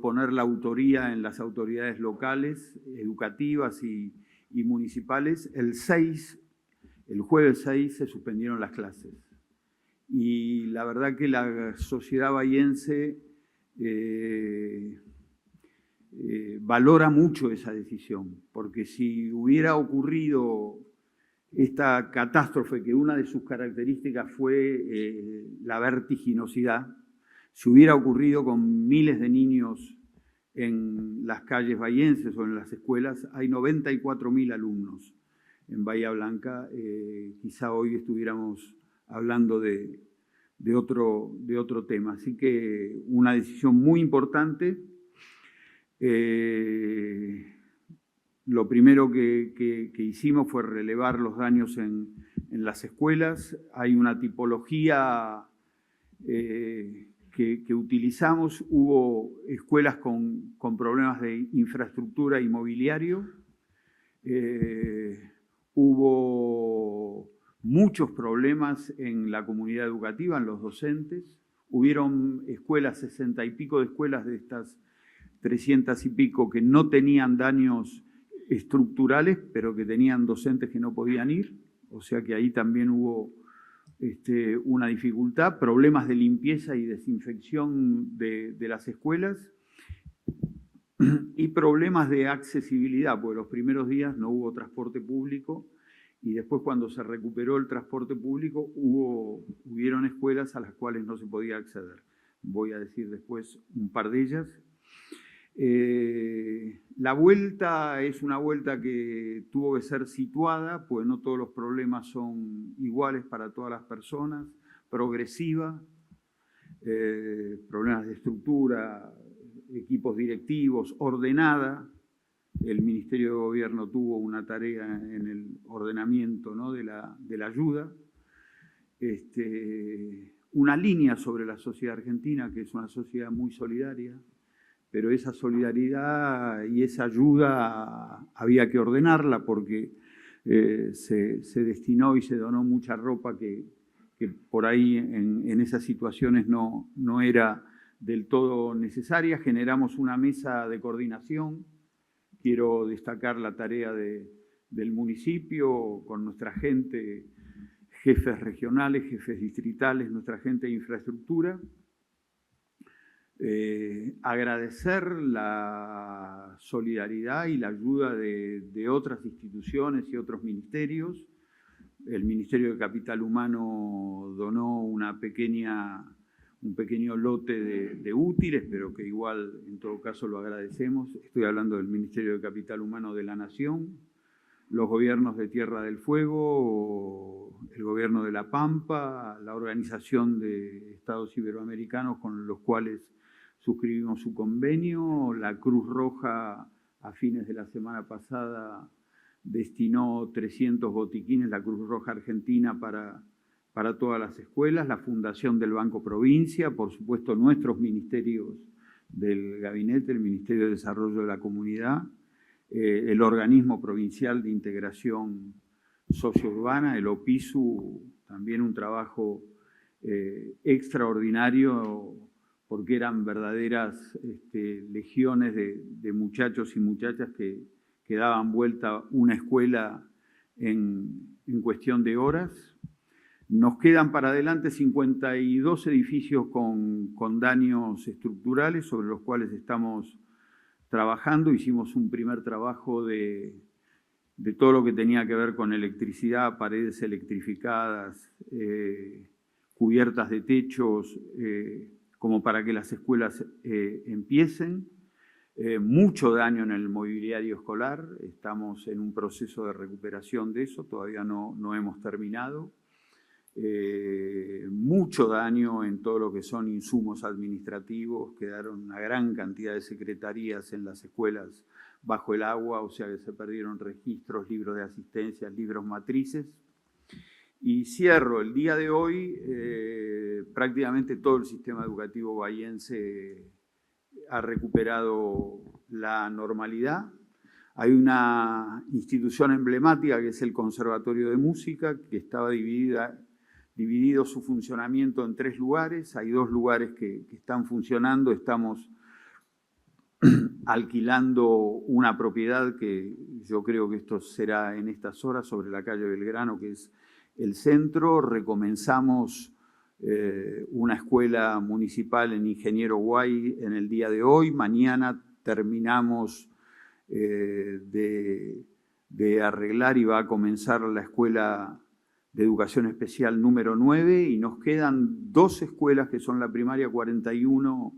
poner la autoría en las autoridades locales, educativas y municipales. El jueves 6 se suspendieron las clases. Y la verdad que la sociedad bahiense valora mucho esa decisión, porque si hubiera ocurrido esta catástrofe, que una de sus características fue la vertiginosidad, si hubiera ocurrido con miles de niños en las calles bahienses o en las escuelas, hay 94.000 alumnos en Bahía Blanca, quizá hoy estuviéramos hablando de otro tema. Así que una decisión muy importante. Lo primero que hicimos fue relevar los daños en las escuelas. Hay una tipología que utilizamos. Hubo escuelas con problemas de infraestructura y mobiliario. Hubo muchos problemas en la comunidad educativa, en los docentes. Hubieron escuelas, 60 y pico de escuelas de estas 300 y pico que no tenían daños estructurales, pero que tenían docentes que no podían ir. O sea que ahí también hubo una dificultad, problemas de limpieza y desinfección de las escuelas y problemas de accesibilidad, porque los primeros días no hubo transporte público y después, cuando se recuperó el transporte público, hubieron escuelas a las cuales no se podía acceder. Voy a decir después un par de ellas. La vuelta es una vuelta que tuvo que ser situada, pues no todos los problemas son iguales para todas las personas, progresiva, problemas de estructura, equipos directivos, ordenada. El Ministerio de Gobierno tuvo una tarea en el ordenamiento, ¿no?, de la ayuda. Una línea sobre la sociedad argentina, que es una sociedad muy solidaria, pero esa solidaridad y esa ayuda había que ordenarla, porque se destinó y se donó mucha ropa que por ahí en esas situaciones no era del todo necesaria. Generamos una mesa de coordinación. Quiero destacar la tarea del municipio con nuestra gente, jefes regionales, jefes distritales, nuestra gente de infraestructura. Agradecer la solidaridad y la ayuda de otras instituciones y otros ministerios. El Ministerio de Capital Humano donó un pequeño lote de útiles, pero que igual en todo caso lo agradecemos. Estoy hablando del Ministerio de Capital Humano de la Nación, los gobiernos de Tierra del Fuego, el gobierno de La Pampa, la Organización de Estados Iberoamericanos con los cuales suscribimos su convenio. La Cruz Roja, a fines de la semana pasada, destinó 300 botiquines, la Cruz Roja Argentina, para todas las escuelas. La Fundación del Banco Provincia, por supuesto nuestros ministerios del gabinete, el Ministerio de Desarrollo de la Comunidad, el Organismo Provincial de Integración Sociourbana, el OPISU, también un trabajo extraordinario, porque eran verdaderas legiones de muchachos y muchachas que daban vuelta una escuela en cuestión de horas. Nos quedan para adelante 52 edificios con daños estructurales sobre los cuales estamos trabajando. Hicimos un primer trabajo de todo lo que tenía que ver con electricidad, paredes electrificadas, cubiertas de techos, como para que las escuelas empiecen. Mucho daño en el mobiliario escolar, estamos en un proceso de recuperación de eso, todavía no hemos terminado. Mucho daño en todo lo que son insumos administrativos, quedaron una gran cantidad de secretarías en las escuelas bajo el agua, o sea que se perdieron registros, libros de asistencia, libros matrices. Y cierro, el día de hoy prácticamente todo el sistema educativo bahiense ha recuperado la normalidad. Hay una institución emblemática que es el Conservatorio de Música, que estaba dividido su funcionamiento en 3 lugares. Hay 2 lugares que están funcionando. Estamos alquilando una propiedad que yo creo que esto será en estas horas sobre la calle Belgrano, que es el centro. Recomenzamos una escuela municipal en Ingeniero Guay en el día de hoy. Mañana terminamos de arreglar y va a comenzar la escuela de educación especial número 9 y nos quedan 2 escuelas que son la primaria 41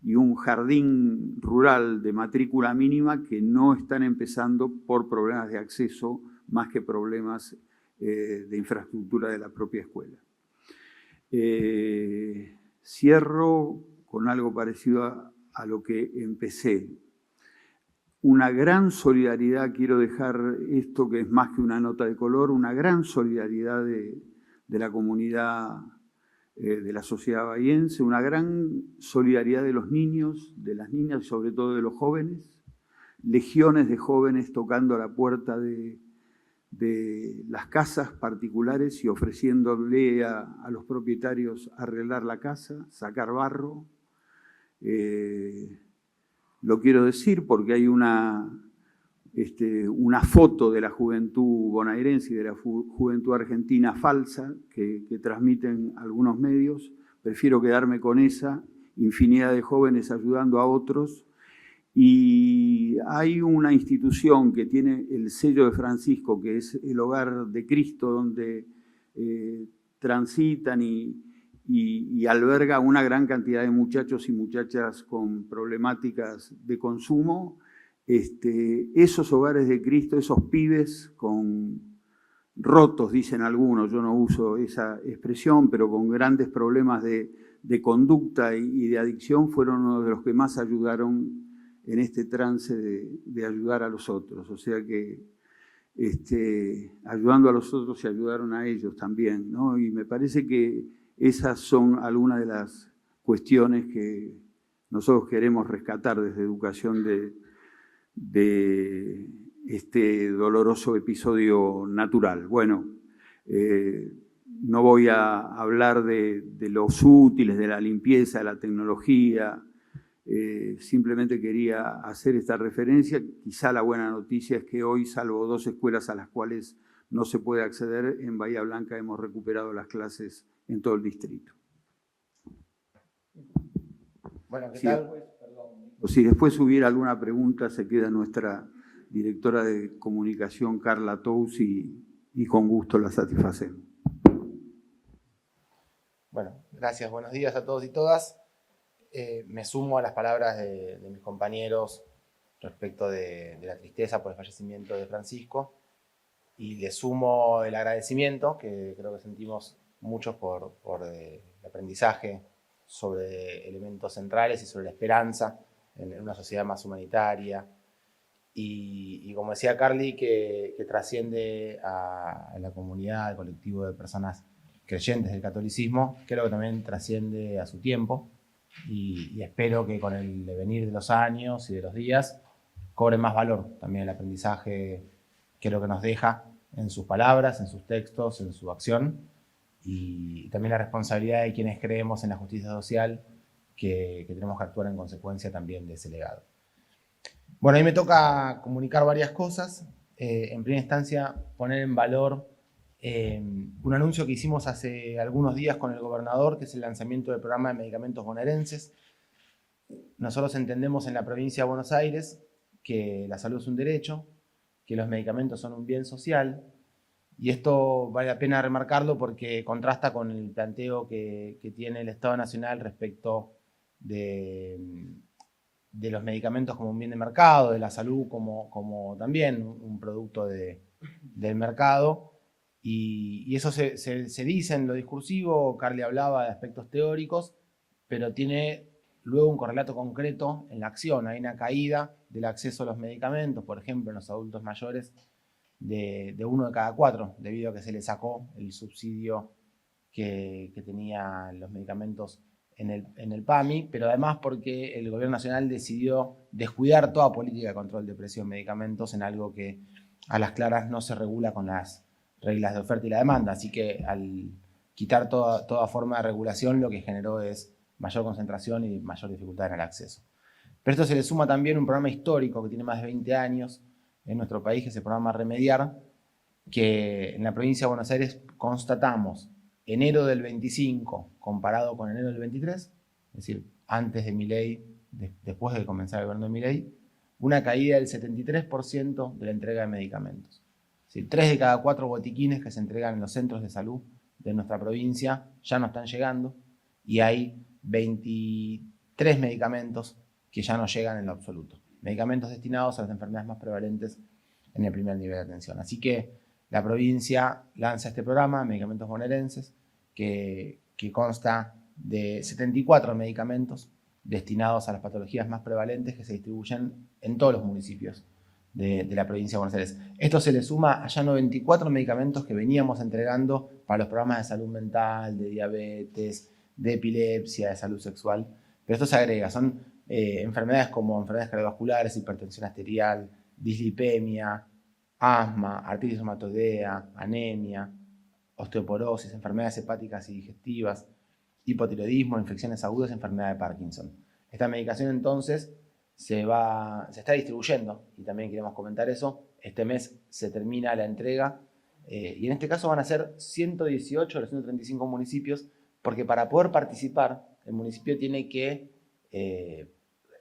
y un jardín rural de matrícula mínima que no están empezando por problemas de acceso más que problemas de infraestructura de la propia escuela. Cierro con algo parecido a lo que empecé. Una gran solidaridad, quiero dejar esto que es más que una nota de color, una gran solidaridad de la comunidad, de la sociedad bahiense, una gran solidaridad de los niños, de las niñas y sobre todo de los jóvenes, legiones de jóvenes tocando la puerta de las casas particulares y ofreciéndole a los propietarios arreglar la casa, sacar barro. Lo quiero decir porque hay una foto de la juventud bonaerense y de la juventud argentina falsa que transmiten algunos medios. Prefiero quedarme con esa, infinidad de jóvenes ayudando a otros. Y hay una institución que tiene el sello de Francisco, que es el Hogar de Cristo, donde transitan y alberga una gran cantidad de muchachos y muchachas con problemáticas de consumo. Esos hogares de Cristo, esos pibes con rotos, dicen algunos, yo no uso esa expresión, pero con grandes problemas de conducta y de adicción, fueron uno de los que más ayudaron en este trance de ayudar a los otros. O sea que ayudando a los otros se ayudaron a ellos también, ¿no? Y me parece que esas son algunas de las cuestiones que nosotros queremos rescatar desde educación de este doloroso episodio natural. Bueno, no voy a hablar de los útiles, de la limpieza, de la tecnología. Simplemente quería hacer esta referencia. Quizá la buena noticia es que hoy, salvo 2 escuelas a las cuales no se puede acceder, en Bahía Blanca hemos recuperado las clases en todo el distrito. Bueno, ¿qué tal? Si después hubiera alguna pregunta, se queda nuestra directora de comunicación, Carla Tous, y con gusto la satisfacemos. Bueno, gracias. Buenos días a todos y todas. Me sumo a las palabras de mis compañeros respecto de la tristeza por el fallecimiento de Francisco y le sumo el agradecimiento que creo que sentimos muchos por el aprendizaje sobre elementos centrales y sobre la esperanza en una sociedad más humanitaria y como decía Carly, que trasciende a la comunidad, al colectivo de personas creyentes del catolicismo, creo que también trasciende a su tiempo. Y espero que con el devenir de los años y de los días cobre más valor también el aprendizaje que lo que nos deja en sus palabras, en sus textos, en su acción y también la responsabilidad de quienes creemos en la justicia social que tenemos que actuar en consecuencia también de ese legado. Bueno, a mí me toca comunicar varias cosas. En primera instancia, poner en valor un anuncio que hicimos hace algunos días con el gobernador, que es el lanzamiento del programa de medicamentos bonaerenses. Nosotros entendemos en la provincia de Buenos Aires que la salud es un derecho, que los medicamentos son un bien social, y esto vale la pena remarcarlo porque contrasta con el planteo que tiene el Estado Nacional respecto de los medicamentos como un bien de mercado, de la salud como también un producto del mercado. Y eso se dice en lo discursivo. Carly hablaba de aspectos teóricos, pero tiene luego un correlato concreto en la acción. Hay una caída del acceso a los medicamentos, por ejemplo, en los adultos mayores, de 1 de cada 4, debido a que se le sacó el subsidio que tenían los medicamentos en el PAMI, pero además porque el gobierno nacional decidió descuidar toda política de control de precios de medicamentos en algo que a las claras no se regula con las reglas de oferta y la demanda. Así que al quitar toda forma de regulación, lo que generó es mayor concentración y mayor dificultad en el acceso. Pero esto se le suma también un programa histórico que tiene más de 20 años en nuestro país, que es el programa Remediar, que en la provincia de Buenos Aires constatamos enero del 25 comparado con enero del 23, es decir, antes de Milei, después de comenzar el gobierno de Milei, una caída del 73% de la entrega de medicamentos. Es decir, 3 de cada 4 botiquines que se entregan en los centros de salud de nuestra provincia ya no están llegando y hay 23 medicamentos que ya no llegan en lo absoluto. Medicamentos destinados a las enfermedades más prevalentes en el primer nivel de atención. Así que la provincia lanza este programa, Medicamentos Bonaerenses, que consta de 74 medicamentos destinados a las patologías más prevalentes que se distribuyen en todos los municipios de la provincia de Buenos Aires. Esto se le suma a ya 94 medicamentos que veníamos entregando para los programas de salud mental, de diabetes, de epilepsia, de salud sexual. Pero esto se agrega, son enfermedades como enfermedades cardiovasculares, hipertensión arterial, dislipemia, asma, artritis reumatoidea, anemia, osteoporosis, enfermedades hepáticas y digestivas, hipotiroidismo, infecciones agudas y enfermedad de Parkinson. Esta medicación entonces se está distribuyendo y también queremos comentar eso. Este mes se termina la entrega y en este caso van a ser 118 de los 135 municipios, porque para poder participar el municipio tiene que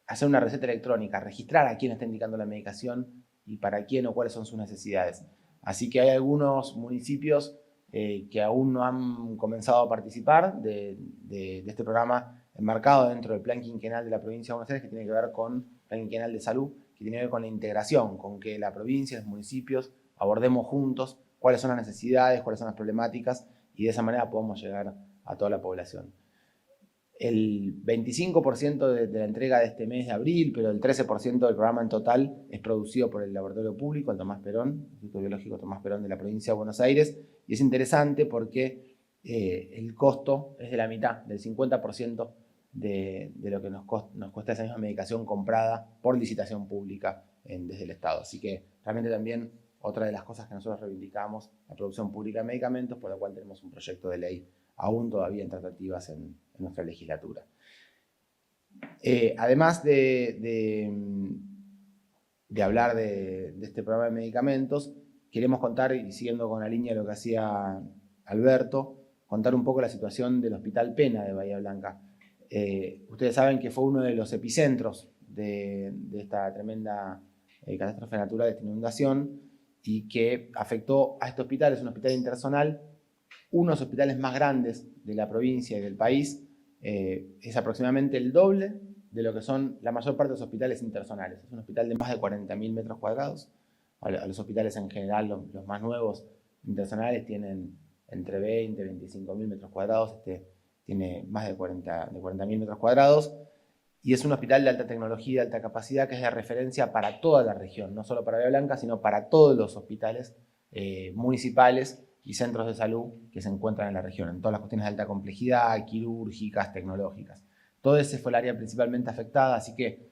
hacer una receta electrónica, registrar a quién está indicando la medicación y para quién o cuáles son sus necesidades. Así que hay algunos municipios que aún no han comenzado a participar de este programa enmarcado dentro del plan quinquenal de la provincia de Buenos Aires, que tiene que ver con el plan quinquenal de salud, que tiene que ver con la integración, con que la provincia y los municipios abordemos juntos cuáles son las necesidades, cuáles son las problemáticas y de esa manera podemos llegar a toda la población. El 25% de la entrega de este mes de abril, pero el 13% del programa en total es producido por el laboratorio público, el Tomás Perón, el Instituto Biológico Tomás Perón de la provincia de Buenos Aires, y es interesante porque el costo es de la mitad, del 50% de lo que nos cuesta esa misma medicación comprada por licitación pública desde el Estado. Así que realmente también otra de las cosas que nosotros reivindicamos, la producción pública de medicamentos, por lo cual tenemos un proyecto de ley aún todavía en tratativas en nuestra legislatura. Además de hablar de este programa de medicamentos, queremos contar, y siguiendo con la línea de lo que hacía Alberto, contar un poco la situación del Hospital Pena de Bahía Blanca. Ustedes saben que fue uno de los epicentros de esta tremenda catástrofe natural, de esta inundación, y que afectó a este hospital. Es un hospital interzonal, uno de los hospitales más grandes de la provincia y del país, es aproximadamente el doble de lo que son la mayor parte de los hospitales interzonales. Es un hospital de más de 40.000 metros cuadrados. A los hospitales en general, los más nuevos interzonales, tienen entre 20 y 25.000 metros cuadrados. Este tiene más de 40.000 metros cuadrados. Y es un hospital de alta tecnología, de alta capacidad, que es de referencia para toda la región, no solo para Bahía Blanca, sino para todos los hospitales municipales y centros de salud que se encuentran en la región, en todas las cuestiones de alta complejidad, quirúrgicas, tecnológicas. Todo ese fue el área principalmente afectada, así que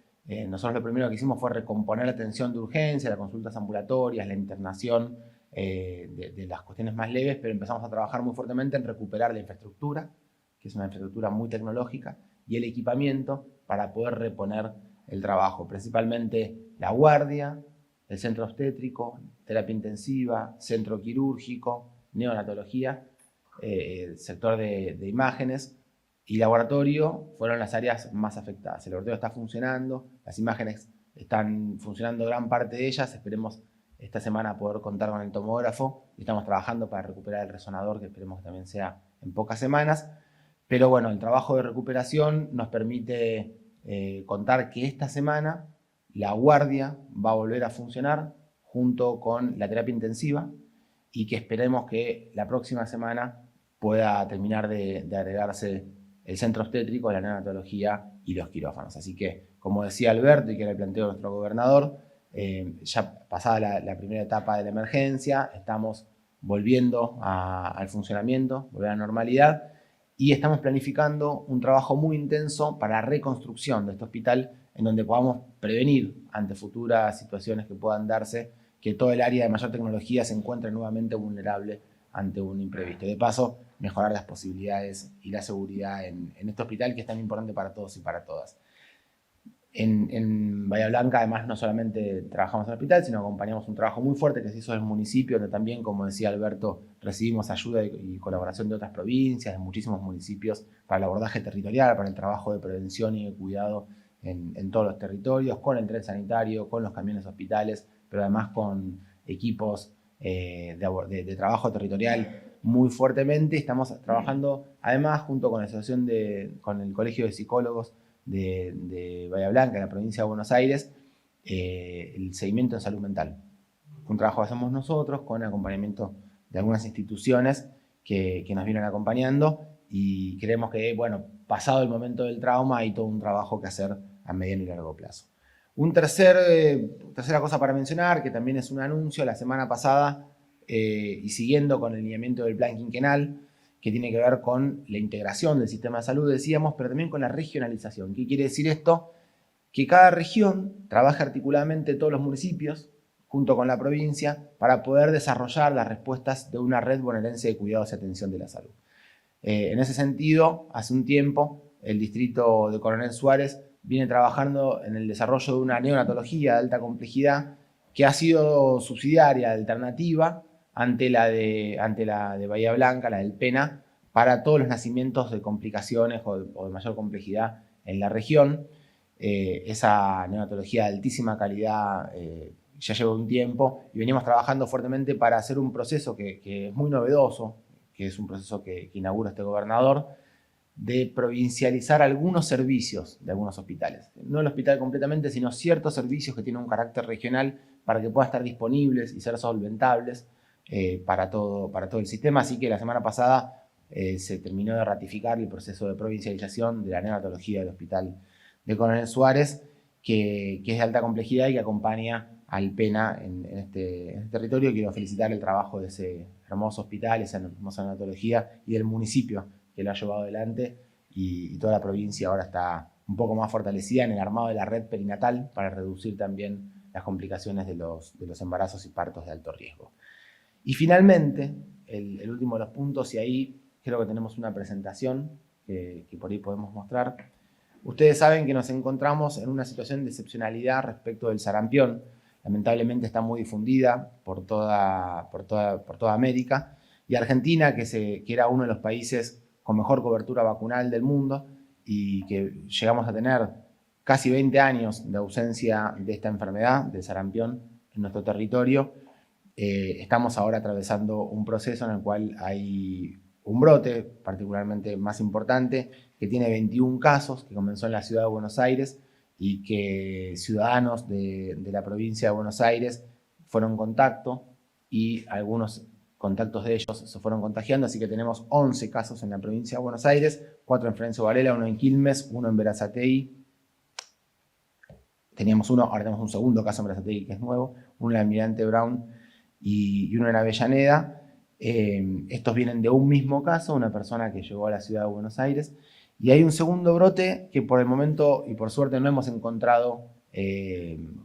nosotros lo primero que hicimos fue recomponer la atención de urgencia, las consultas ambulatorias, la internación de las cuestiones más leves, pero empezamos a trabajar muy fuertemente en recuperar la infraestructura, que es una infraestructura muy tecnológica, y el equipamiento para poder reponer el trabajo, principalmente la guardia, el centro obstétrico, terapia intensiva, centro quirúrgico, neonatología, el sector de imágenes y laboratorio fueron las áreas más afectadas. El laboratorio está funcionando, las imágenes están funcionando gran parte de ellas, esperemos esta semana poder contar con el tomógrafo y estamos trabajando para recuperar el resonador, que esperemos que también sea en pocas semanas. Pero bueno, el trabajo de recuperación nos permite contar que esta semana la guardia va a volver a funcionar junto con la terapia intensiva y que esperemos que la próxima semana pueda terminar de agregarse el centro obstétrico, la neonatología y los quirófanos. Así que, como decía Alberto y que era el planteo de nuestro gobernador, ya pasada la primera etapa de la emergencia, estamos volviendo al funcionamiento, volver a la normalidad, y estamos planificando un trabajo muy intenso para la reconstrucción de este hospital, en donde podamos prevenir ante futuras situaciones que puedan darse, que todo el área de mayor tecnología se encuentre nuevamente vulnerable ante un imprevisto. De paso, mejorar las posibilidades y la seguridad en este hospital, que es tan importante para todos y para todas. En Bahía Blanca, además, no solamente trabajamos en el hospital, sino acompañamos un trabajo muy fuerte que se hizo en el municipio, donde también, como decía Alberto, recibimos ayuda y colaboración de otras provincias, de muchísimos municipios, para el abordaje territorial, para el trabajo de prevención y de cuidado en todos los territorios, con el tren sanitario, con los camiones hospitales, pero además con equipos de trabajo territorial muy fuertemente. Estamos trabajando, además, junto con la asociación con el Colegio de Psicólogos de Bahía Blanca, en la provincia de Buenos Aires, el seguimiento en salud mental. Un trabajo que hacemos nosotros con acompañamiento de algunas instituciones que nos vienen acompañando, y creemos que, bueno, pasado el momento del trauma, hay todo un trabajo que hacer a mediano y largo plazo. Tercera cosa para mencionar, que también es un anuncio: la semana pasada, y siguiendo con el lineamiento del plan quinquenal, que tiene que ver con la integración del sistema de salud, decíamos, pero también con la regionalización. ¿Qué quiere decir esto? Que cada región trabaje articuladamente, todos los municipios, junto con la provincia, para poder desarrollar las respuestas de una red bonaerense de cuidados y atención de la salud. En ese sentido, hace un tiempo, el distrito de Coronel Suárez viene trabajando en el desarrollo de una neonatología de alta complejidad, que ha sido subsidiaria, alternativa, ante la de Bahía Blanca, la del Pena, para todos los nacimientos de complicaciones o de mayor complejidad en la región. Esa neonatología de altísima calidad ya lleva un tiempo, y venimos trabajando fuertemente para hacer un proceso que es muy novedoso, que es un proceso que inaugura este gobernador, de provincializar algunos servicios de algunos hospitales. No el hospital completamente, sino ciertos servicios que tienen un carácter regional, para que puedan estar disponibles y ser solventables para todo el sistema. Así que la semana pasada se terminó de ratificar el proceso de provincialización de la neonatología del hospital de Coronel Suárez, que es de alta complejidad y que acompaña al Pena en este territorio. Quiero felicitar el trabajo de ese hermoso hospital, esa hermosa neonatología, y del municipio que lo ha llevado adelante, y toda la provincia ahora está un poco más fortalecida en el armado de la red perinatal, para reducir también las complicaciones de los embarazos y partos de alto riesgo. Y finalmente, el último de los puntos, y ahí creo que tenemos una presentación que por ahí podemos mostrar. Ustedes saben que nos encontramos en una situación de excepcionalidad respecto del sarampión. Lamentablemente está muy difundida por toda América, y Argentina, que era uno de los países con mejor cobertura vacunal del mundo, y que llegamos a tener casi 20 años de ausencia de esta enfermedad, del sarampión, en nuestro territorio. Estamos ahora atravesando un proceso en el cual hay un brote particularmente más importante, que tiene 21 casos, que comenzó en la ciudad de Buenos Aires, y que ciudadanos de la provincia de Buenos Aires fueron en contacto, y algunos contactos de ellos se fueron contagiando. Así que tenemos 11 casos en la provincia de Buenos Aires, 4 en Florencio Varela, 1 en Quilmes, 1 en Berazategui. Teníamos uno, ahora tenemos un segundo caso en Berazategui, que es nuevo, uno en Almirante Brown y uno en Avellaneda. Estos vienen de un mismo caso, una persona que llegó a la ciudad de Buenos Aires. Y hay un segundo brote que por el momento, y por suerte, no hemos encontrado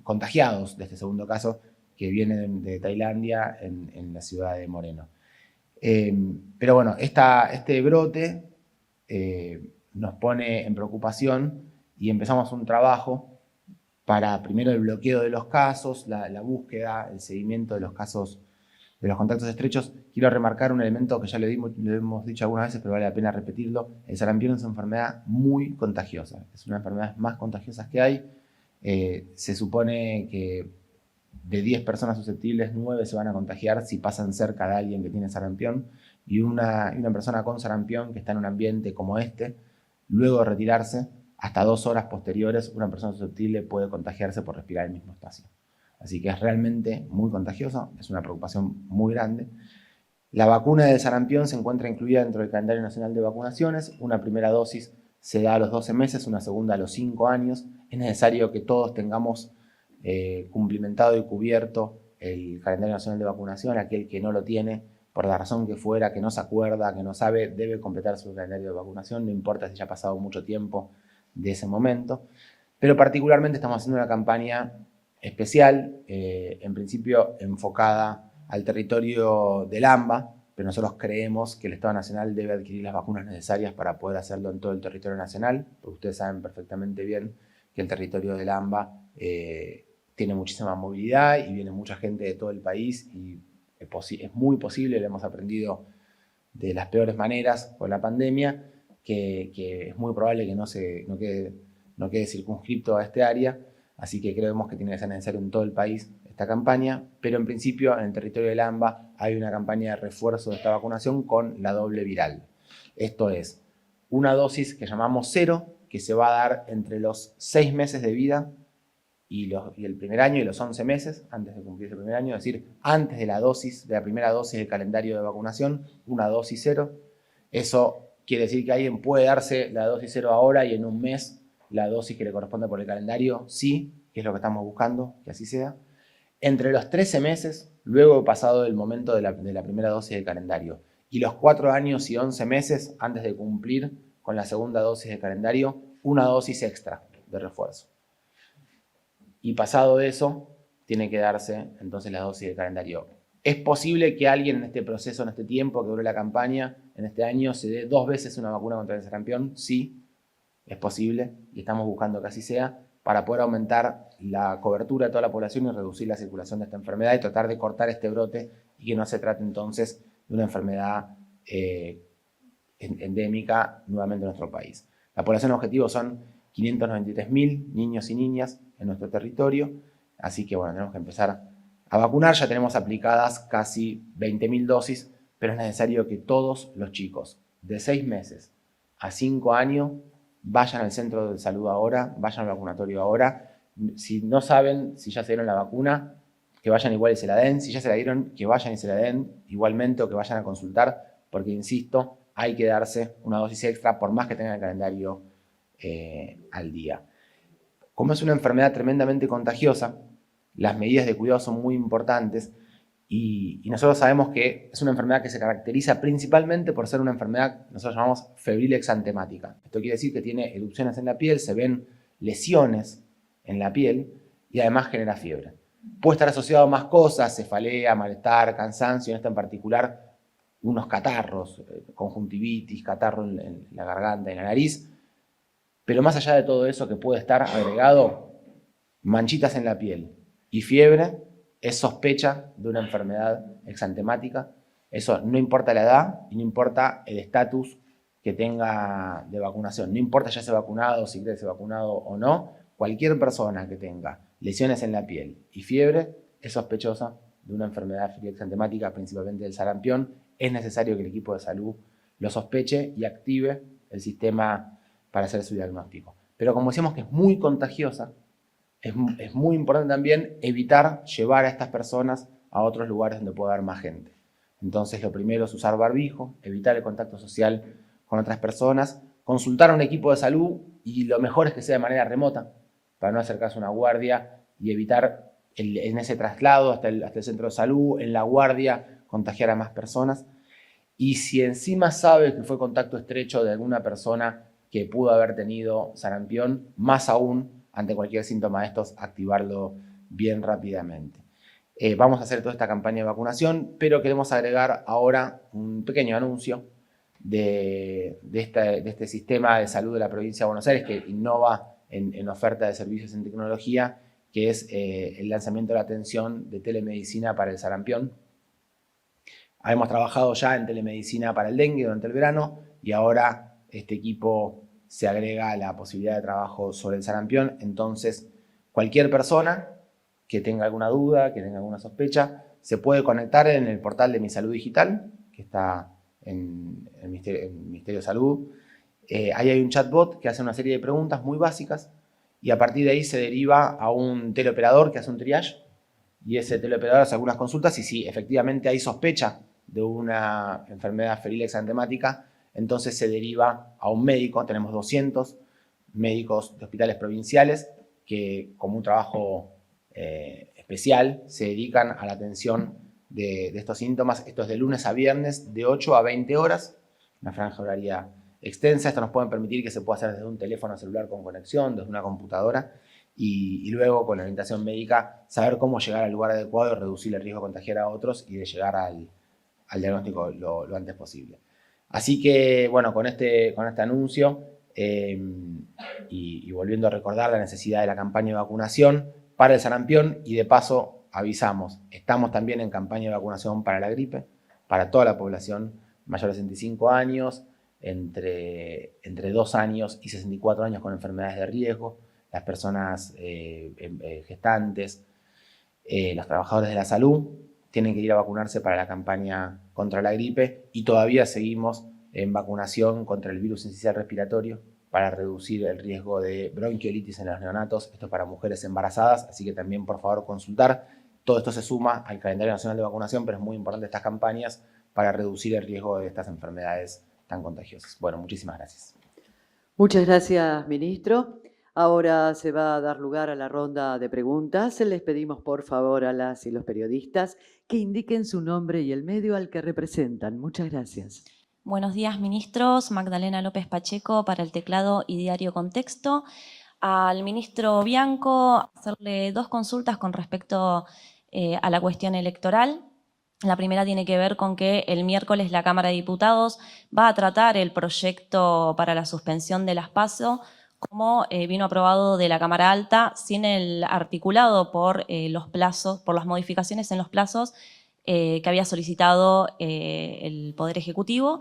contagiados de este segundo caso, que viene de Tailandia, en la ciudad de Moreno. Pero bueno, este brote nos pone en preocupación, y empezamos un trabajo para, primero, el bloqueo de los casos, la búsqueda, el seguimiento de los casos, de los contactos estrechos. Quiero remarcar un elemento que ya le hemos dicho algunas veces, pero vale la pena repetirlo. El sarampión es una enfermedad muy contagiosa, es una de las enfermedades más contagiosas que hay. Se supone que de 10 personas susceptibles, 9 se van a contagiar si pasan cerca de alguien que tiene sarampión, y una persona con sarampión que está en un ambiente como este, luego de retirarse, hasta 2 horas posteriores, una persona susceptible puede contagiarse por respirar el mismo espacio. Así que es realmente muy contagioso, es una preocupación muy grande. La vacuna del sarampión se encuentra incluida dentro del calendario nacional de vacunaciones. Una primera dosis se da a los 12 meses, una segunda a los 5 años. Es necesario que todos tengamos cumplimentado y cubierto el calendario nacional de vacunación. Aquel que no lo tiene por la razón que fuera, que no se acuerda, que no sabe, debe completar su calendario de vacunación, no importa si ya ha pasado mucho tiempo de ese momento. Pero particularmente estamos haciendo una campaña especial, en principio enfocada al territorio del AMBA, pero nosotros creemos que el Estado Nacional debe adquirir las vacunas necesarias para poder hacerlo en todo el territorio nacional, porque ustedes saben perfectamente bien que el territorio del AMBA tiene muchísima movilidad y viene mucha gente de todo el país y es muy posible, lo hemos aprendido de las peores maneras con la pandemia, que es muy probable que no quede circunscripto a este área, así que creemos que tiene que ser necesario en todo el país esta campaña, pero en principio en el territorio del AMBA hay una campaña de refuerzo de esta vacunación con la doble viral. Esto es una dosis que llamamos 0, que se va a dar entre los 6 meses de vida y el primer año y los 11 meses, antes de cumplir el primer año, es decir, antes de la primera dosis del calendario de vacunación, una dosis 0. Eso quiere decir que alguien puede darse la dosis 0 ahora y en un mes la dosis que le corresponde por el calendario, sí, que es lo que estamos buscando, que así sea. Entre los 13 meses, luego pasado el momento de la primera dosis del calendario, y los 4 años y 11 meses antes de cumplir con la segunda dosis del calendario, una dosis extra de refuerzo. Y pasado eso, tiene que darse entonces la dosis del calendario. ¿Es posible que alguien en este proceso, en este tiempo que dure la campaña, en este año, se dé 2 veces una vacuna contra el sarampión? Sí, es posible y estamos buscando que así sea para poder aumentar la cobertura de toda la población y reducir la circulación de esta enfermedad y tratar de cortar este brote y que no se trate entonces de una enfermedad endémica nuevamente en nuestro país. La población objetivo son 593.000 niños y niñas en nuestro territorio, así que bueno, tenemos que empezar a vacunar. Ya tenemos aplicadas casi 20.000 dosis, pero es necesario que todos los chicos de 6 meses a 5 años vayan al centro de salud ahora, vayan al vacunatorio ahora. Si no saben si ya se dieron la vacuna, que vayan igual y se la den. Si ya se la dieron, que vayan y se la den igualmente o que vayan a consultar, porque insisto, hay que darse una dosis extra por más que tengan el calendario al día. Como es una enfermedad tremendamente contagiosa, las medidas de cuidado son muy importantes y nosotros sabemos que es una enfermedad que se caracteriza principalmente por ser una enfermedad que nosotros llamamos febril exantemática. Esto quiere decir que tiene erupciones en la piel, se ven lesiones en la piel y además genera fiebre. Puede estar asociado a más cosas, cefalea, malestar, cansancio, en esta en particular unos catarros, conjuntivitis, catarro en la garganta y en la nariz, pero más allá de todo eso que puede estar agregado, manchitas en la piel y fiebre, es sospecha de una enfermedad exantemática. Eso no importa la edad y no importa el estatus que tenga de vacunación. No importa ya sea vacunado, si cree ser vacunado o no, cualquier persona que tenga lesiones en la piel y fiebre es sospechosa de una enfermedad exantemática, principalmente del sarampión. Es necesario que el equipo de salud lo sospeche y active el sistema para hacer su diagnóstico. Pero como decíamos que es muy contagiosa, es muy importante también evitar llevar a estas personas a otros lugares donde pueda haber más gente. Entonces lo primero es usar barbijo, evitar el contacto social con otras personas, consultar a un equipo de salud y lo mejor es que sea de manera remota para no acercarse a una guardia y evitar en ese traslado hasta el centro de salud, en la guardia, contagiar a más personas. Y si encima sabe que fue contacto estrecho de alguna persona que pudo haber tenido sarampión, más aún, ante cualquier síntoma de estos, activarlo bien rápidamente. Vamos a hacer toda esta campaña de vacunación, pero queremos agregar ahora un pequeño anuncio de este sistema de salud de la provincia de Buenos Aires que innova en oferta de servicios en tecnología, que es el lanzamiento de la atención de telemedicina para el sarampión. Hemos trabajado ya en telemedicina para el dengue durante el verano y ahora este equipo se agrega la posibilidad de trabajo sobre el sarampión. Entonces, cualquier persona que tenga alguna duda, que tenga alguna sospecha, se puede conectar en el portal de Mi Salud Digital, que está en el Ministerio de Salud. Ahí hay un chatbot que hace una serie de preguntas muy básicas y a partir de ahí se deriva a un teleoperador que hace un triage y ese teleoperador hace algunas consultas y si efectivamente hay sospecha de una enfermedad febril exantemática, entonces se deriva a un médico. Tenemos 200 médicos de hospitales provinciales que, como un trabajo especial, se dedican a la atención de estos síntomas. Esto es de lunes a viernes, de 8 a 20 horas, una franja horaria extensa. Esto nos puede permitir que se pueda hacer desde un teléfono celular con conexión, desde una computadora, y luego con la orientación médica saber cómo llegar al lugar adecuado y reducir el riesgo de contagiar a otros y de llegar al diagnóstico lo antes posible. Así que, bueno, con este anuncio y volviendo a recordar la necesidad de la campaña de vacunación para el sarampión, y de paso avisamos, estamos también en campaña de vacunación para la gripe, para toda la población mayor de 65 años, entre 2 años y 64 años con enfermedades de riesgo, las personas gestantes, los trabajadores de la salud tienen que ir a vacunarse para la campaña contra la gripe, y todavía seguimos en vacunación contra el virus sincicial respiratorio para reducir el riesgo de bronquiolitis en los neonatos. Esto es para mujeres embarazadas, así que también por favor consultar. Todo esto se suma al calendario nacional de vacunación, pero es muy importante estas campañas para reducir el riesgo de estas enfermedades tan contagiosas. Bueno, muchísimas gracias. Muchas gracias, ministro. Ahora se va a dar lugar a la ronda de preguntas. Les pedimos, por favor, a las y los periodistas que indiquen su nombre y el medio al que representan. Muchas gracias. Buenos días, ministros. Magdalena López Pacheco para El Teclado y Diario Contexto. Al ministro Bianco, hacerle 2 consultas con respecto a la cuestión electoral. La primera tiene que ver con que el miércoles la Cámara de Diputados va a tratar el proyecto para la suspensión de las PASO, como vino aprobado de la Cámara Alta, sin el articulado por los plazos, por las modificaciones en los plazos que había solicitado el Poder Ejecutivo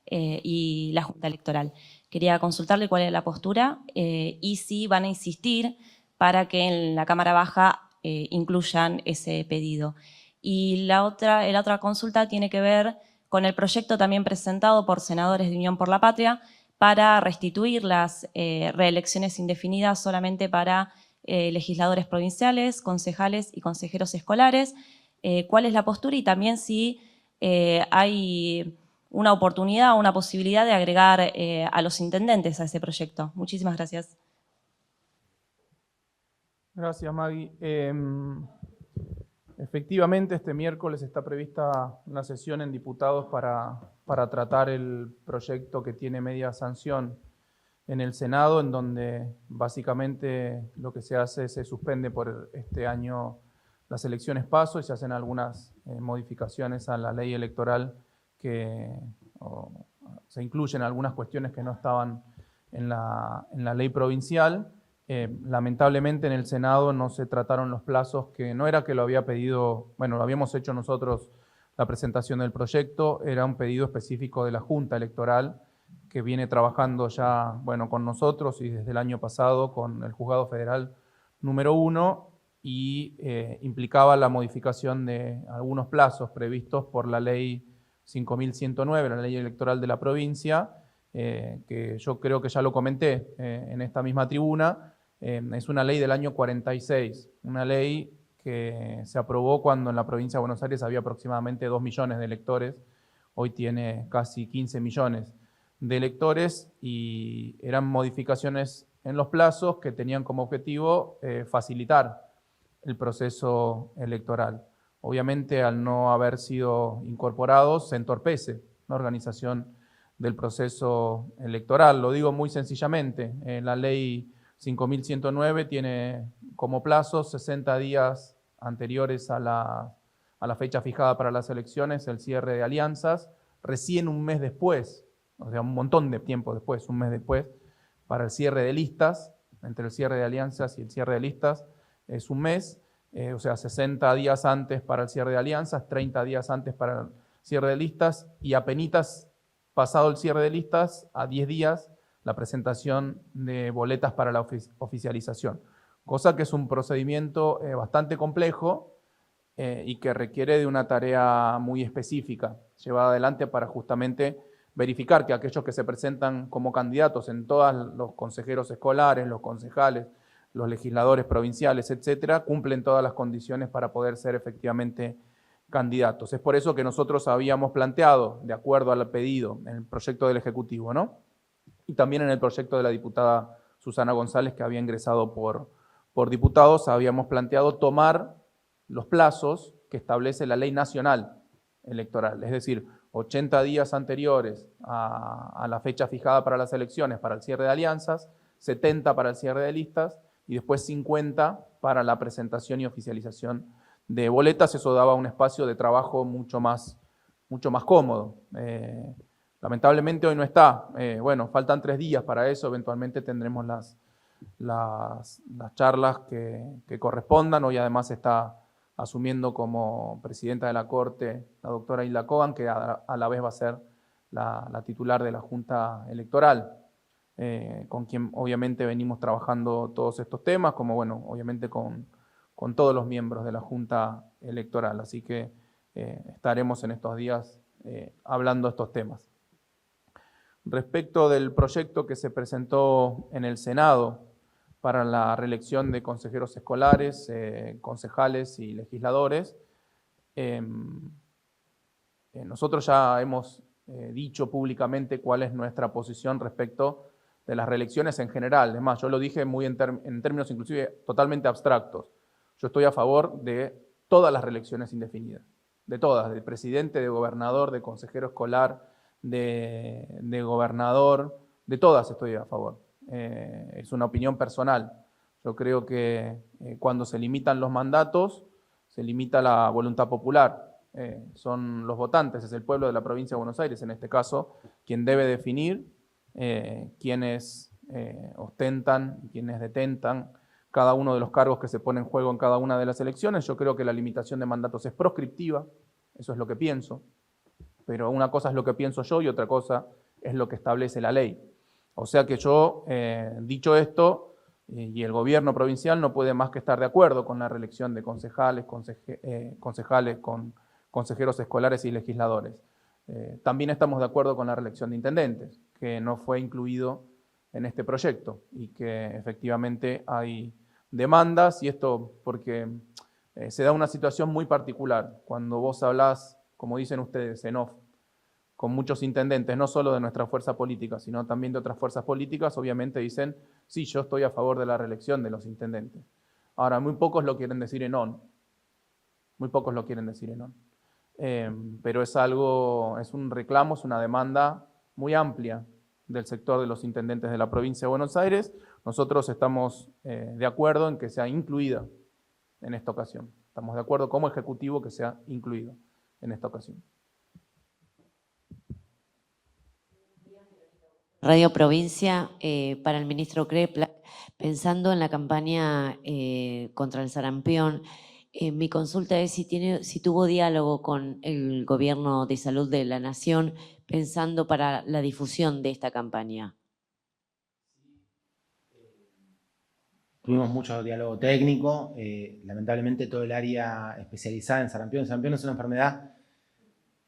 y la Junta Electoral. Quería consultarle cuál es la postura y si van a insistir para que en la Cámara Baja incluyan ese pedido. Y la otra consulta tiene que ver con el proyecto también presentado por senadores de Unión por la Patria para restituir las reelecciones indefinidas solamente para legisladores provinciales, concejales y consejeros escolares. ¿Cuál es la postura? Y también si hay una oportunidad, una posibilidad de agregar a los intendentes a ese proyecto. Muchísimas gracias. Gracias, Maggie. Efectivamente, este miércoles está prevista una sesión en diputados para tratar el proyecto que tiene media sanción en el Senado, en donde básicamente lo que se hace es se suspende por este año las elecciones PASO y se hacen algunas modificaciones a la ley electoral se incluyen algunas cuestiones que no estaban en la ley provincial. Lamentablemente en el Senado no se trataron los plazos, que no era que lo había pedido, bueno, lo habíamos hecho nosotros la presentación del proyecto, era un pedido específico de la Junta Electoral que viene trabajando ya, bueno, con nosotros y desde el año pasado con el Juzgado Federal número 1 y implicaba la modificación de algunos plazos previstos por la ley 5109, la ley electoral de la provincia, que yo creo que ya lo comenté en esta misma tribuna. Es una ley del año 46, una ley que se aprobó cuando en la provincia de Buenos Aires había aproximadamente 2 millones de electores, hoy tiene casi 15 millones de electores, y eran modificaciones en los plazos que tenían como objetivo facilitar el proceso electoral. Obviamente, al no haber sido incorporados, se entorpece la organización del proceso electoral. Lo digo muy sencillamente, la ley 5109 tiene como plazo 60 días anteriores a la fecha fijada para las elecciones, el cierre de alianzas, recién un mes después, o sea, un montón de tiempo después, un mes después, para el cierre de listas. Entre el cierre de alianzas y el cierre de listas es un mes, o sea, 60 días antes para el cierre de alianzas, 30 días antes para el cierre de listas, y apenitas pasado el cierre de listas, a 10 días, la presentación de boletas para la oficialización. Cosa que es un procedimiento bastante complejo y que requiere de una tarea muy específica, llevada adelante para justamente verificar que aquellos que se presentan como candidatos en todos los consejeros escolares, los concejales, los legisladores provinciales, etcétera, cumplen todas las condiciones para poder ser efectivamente candidatos. Es por eso que nosotros habíamos planteado, de acuerdo al pedido en el proyecto del Ejecutivo, ¿no?, y también en el proyecto de la diputada Susana González, que había ingresado por diputados, habíamos planteado tomar los plazos que que establece la ley nacional electoral, es decir, 80 días anteriores a la fecha fijada para las elecciones para el cierre de alianzas, 70 para el cierre de listas y después 50 para la presentación y oficialización de boletas. Eso daba un espacio de trabajo mucho más cómodo. Lamentablemente hoy no está. Bueno, faltan 3 días para eso, eventualmente tendremos las charlas que correspondan. Hoy además está asumiendo como presidenta de la Corte la doctora Hilda Cobán, que a la vez va a ser la titular de la Junta Electoral, con quien obviamente venimos trabajando todos estos temas, como bueno, obviamente con todos los miembros de la Junta Electoral. Así que estaremos en estos días hablando de estos temas. Respecto del proyecto que se presentó en el Senado para la reelección de consejeros escolares, concejales y legisladores, nosotros ya hemos dicho públicamente cuál es nuestra posición respecto de las reelecciones en general. Es más, yo lo dije muy en términos inclusive totalmente abstractos. Yo estoy a favor de todas las reelecciones indefinidas, de todas, de presidente, de gobernador, de consejero escolar, de gobernador, de todas estoy a favor. Es una opinión personal. Yo creo que cuando se limitan los mandatos, se limita la voluntad popular. Son los votantes, es el pueblo de la provincia de Buenos Aires, en este caso, quien debe definir quiénes ostentan y quiénes detentan cada uno de los cargos que se ponen en juego en cada una de las elecciones. Yo creo que la limitación de mandatos es proscriptiva, eso es lo que pienso, pero una cosa es lo que pienso yo y otra cosa es lo que establece la ley. O sea que yo, dicho esto, y el gobierno provincial no puede más que estar de acuerdo con la reelección de concejales, con consejeros escolares y legisladores. También estamos de acuerdo con la reelección de intendentes, que no fue incluido en este proyecto y que efectivamente hay demandas, y esto porque se da una situación muy particular. Cuando vos hablás, como dicen ustedes, en off, con muchos intendentes, no solo de nuestra fuerza política, sino también de otras fuerzas políticas, obviamente dicen, sí, yo estoy a favor de la reelección de los intendentes. Ahora, muy pocos lo quieren decir en on. Muy pocos lo quieren decir en on. Pero es un reclamo, es una demanda muy amplia del sector de los intendentes de la provincia de Buenos Aires. Nosotros estamos de acuerdo en que sea incluida en esta ocasión. Estamos de acuerdo como Ejecutivo que sea incluido en esta ocasión. Radio Provincia, para el ministro Kreplak, pensando en la campaña contra el sarampión, mi consulta es si tuvo diálogo con el Gobierno de Salud de la Nación pensando para la difusión de esta campaña. Tuvimos mucho diálogo técnico, lamentablemente todo el área especializada en sarampión. El sarampión es una enfermedad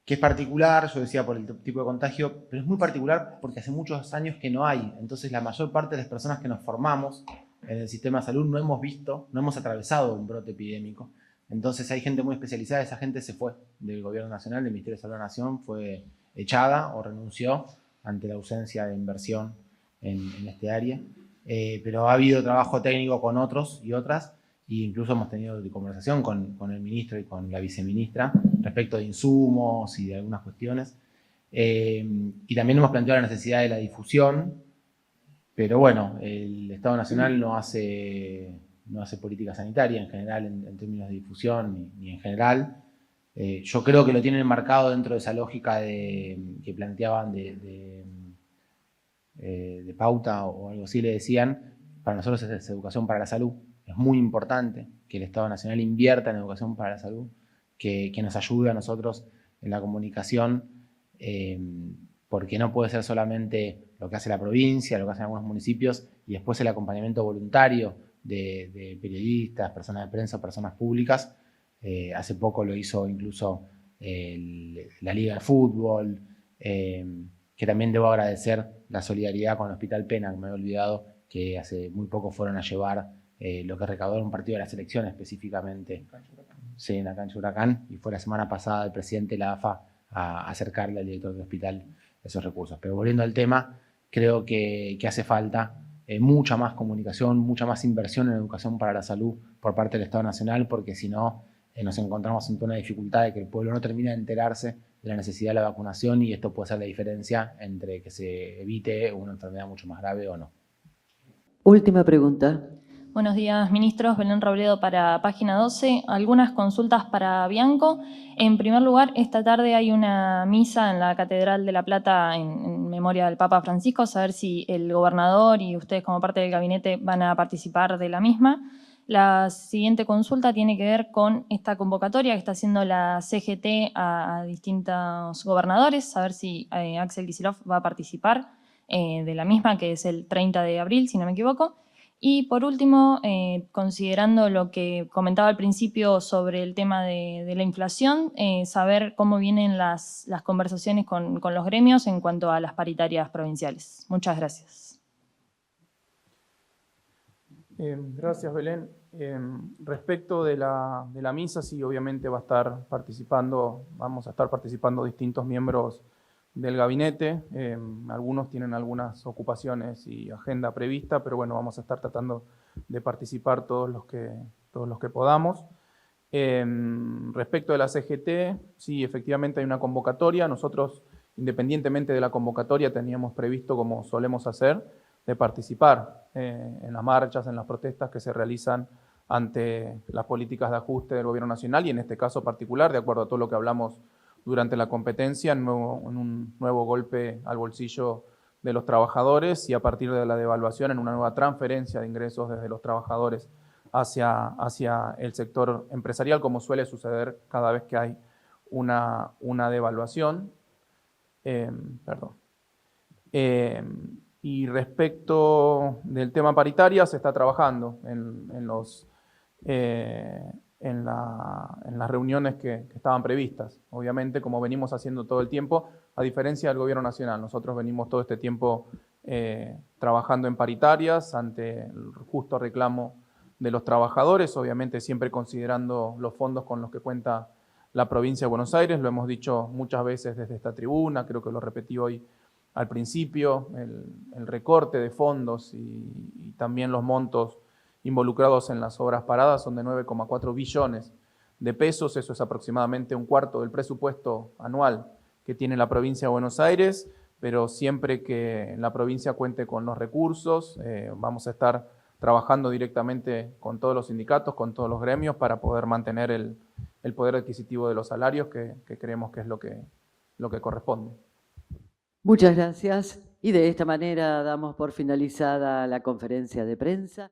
que es particular, yo decía por el tipo de contagio, pero es muy particular porque hace muchos años que no hay. Entonces la mayor parte de las personas que nos formamos en el sistema de salud no hemos atravesado un brote epidémico. Entonces hay gente muy especializada, esa gente se fue del Gobierno Nacional, del Ministerio de Salud de la Nación, fue echada o renunció ante la ausencia de inversión en este área. Pero ha habido trabajo técnico con otros y otras, e incluso hemos tenido conversación con el ministro y con la viceministra respecto de insumos y de algunas cuestiones. Y también hemos planteado la necesidad de la difusión, pero bueno, el Estado Nacional no hace política sanitaria en general en términos de difusión ni en general. Yo creo que lo tienen enmarcado dentro de esa lógica que planteaban de pauta o algo así le decían. Para nosotros es educación para la salud. Es muy importante que el Estado Nacional invierta en educación para la salud, que nos ayude a nosotros en la comunicación, porque no puede ser solamente lo que hace la provincia, lo que hacen algunos municipios, y después el acompañamiento voluntario de periodistas, personas de prensa, personas públicas. Hace poco lo hizo incluso la Liga de Fútbol, que también debo agradecer la solidaridad con el Hospital Pena, que me había olvidado, que hace muy poco fueron a llevar lo que recaudó un partido de la selección específicamente, sí, en la cancha Huracán, y fue la semana pasada el presidente de la AFA a acercarle al director del hospital esos recursos. Pero volviendo al tema, creo que hace falta mucha más comunicación, mucha más inversión en educación para la salud por parte del Estado Nacional, porque si no, nos encontramos ante una dificultad de que el pueblo no termina de enterarse de la necesidad de la vacunación y esto puede ser la diferencia entre que se evite una enfermedad mucho más grave o no. Última pregunta. Buenos días, ministros. Belén Robledo para Página 12. Algunas consultas para Bianco. En primer lugar, esta tarde hay una misa en la Catedral de La Plata en memoria del Papa Francisco. Saber si el gobernador y ustedes como parte del gabinete van a participar de la misma. La siguiente consulta tiene que ver con esta convocatoria que está haciendo la CGT a distintos gobernadores. Saber si Axel Kicillof va a participar de la misma, que es el 30 de abril, si no me equivoco. Y por último, considerando lo que comentaba al principio sobre el tema de la inflación, saber cómo vienen las conversaciones con los gremios en cuanto a las paritarias provinciales. Muchas gracias. Gracias, Belén. Respecto de la misa, sí, obviamente vamos a estar participando distintos miembros del gabinete. Algunos tienen algunas ocupaciones y agenda prevista, pero bueno, vamos a estar tratando de participar todos los que podamos. Respecto de la CGT, sí, efectivamente hay una convocatoria. Nosotros, independientemente de la convocatoria, teníamos previsto, como solemos hacer, de participar en las marchas, en las protestas que se realizan ante las políticas de ajuste del Gobierno Nacional y en este caso particular, de acuerdo a todo lo que hablamos durante la competencia, en un nuevo golpe al bolsillo de los trabajadores y a partir de la devaluación en una nueva transferencia de ingresos desde los trabajadores hacia el sector empresarial, como suele suceder cada vez que hay una devaluación. Y respecto del tema paritaria, se está trabajando en las reuniones que estaban previstas. Obviamente, como venimos haciendo todo el tiempo, a diferencia del Gobierno Nacional, nosotros venimos todo este tiempo trabajando en paritarias ante el justo reclamo de los trabajadores, obviamente siempre considerando los fondos con los que cuenta la provincia de Buenos Aires. Lo hemos dicho muchas veces desde esta tribuna, creo que lo repetí hoy al principio, el recorte de fondos y también los montos involucrados en las obras paradas son de 9,4 billones de pesos. Eso es aproximadamente un cuarto del presupuesto anual que tiene la provincia de Buenos Aires, pero siempre que la provincia cuente con los recursos, vamos a estar trabajando directamente con todos los sindicatos, con todos los gremios, para poder mantener el poder adquisitivo de los salarios, que creemos que es lo que corresponde. Muchas gracias. Y de esta manera damos por finalizada la conferencia de prensa.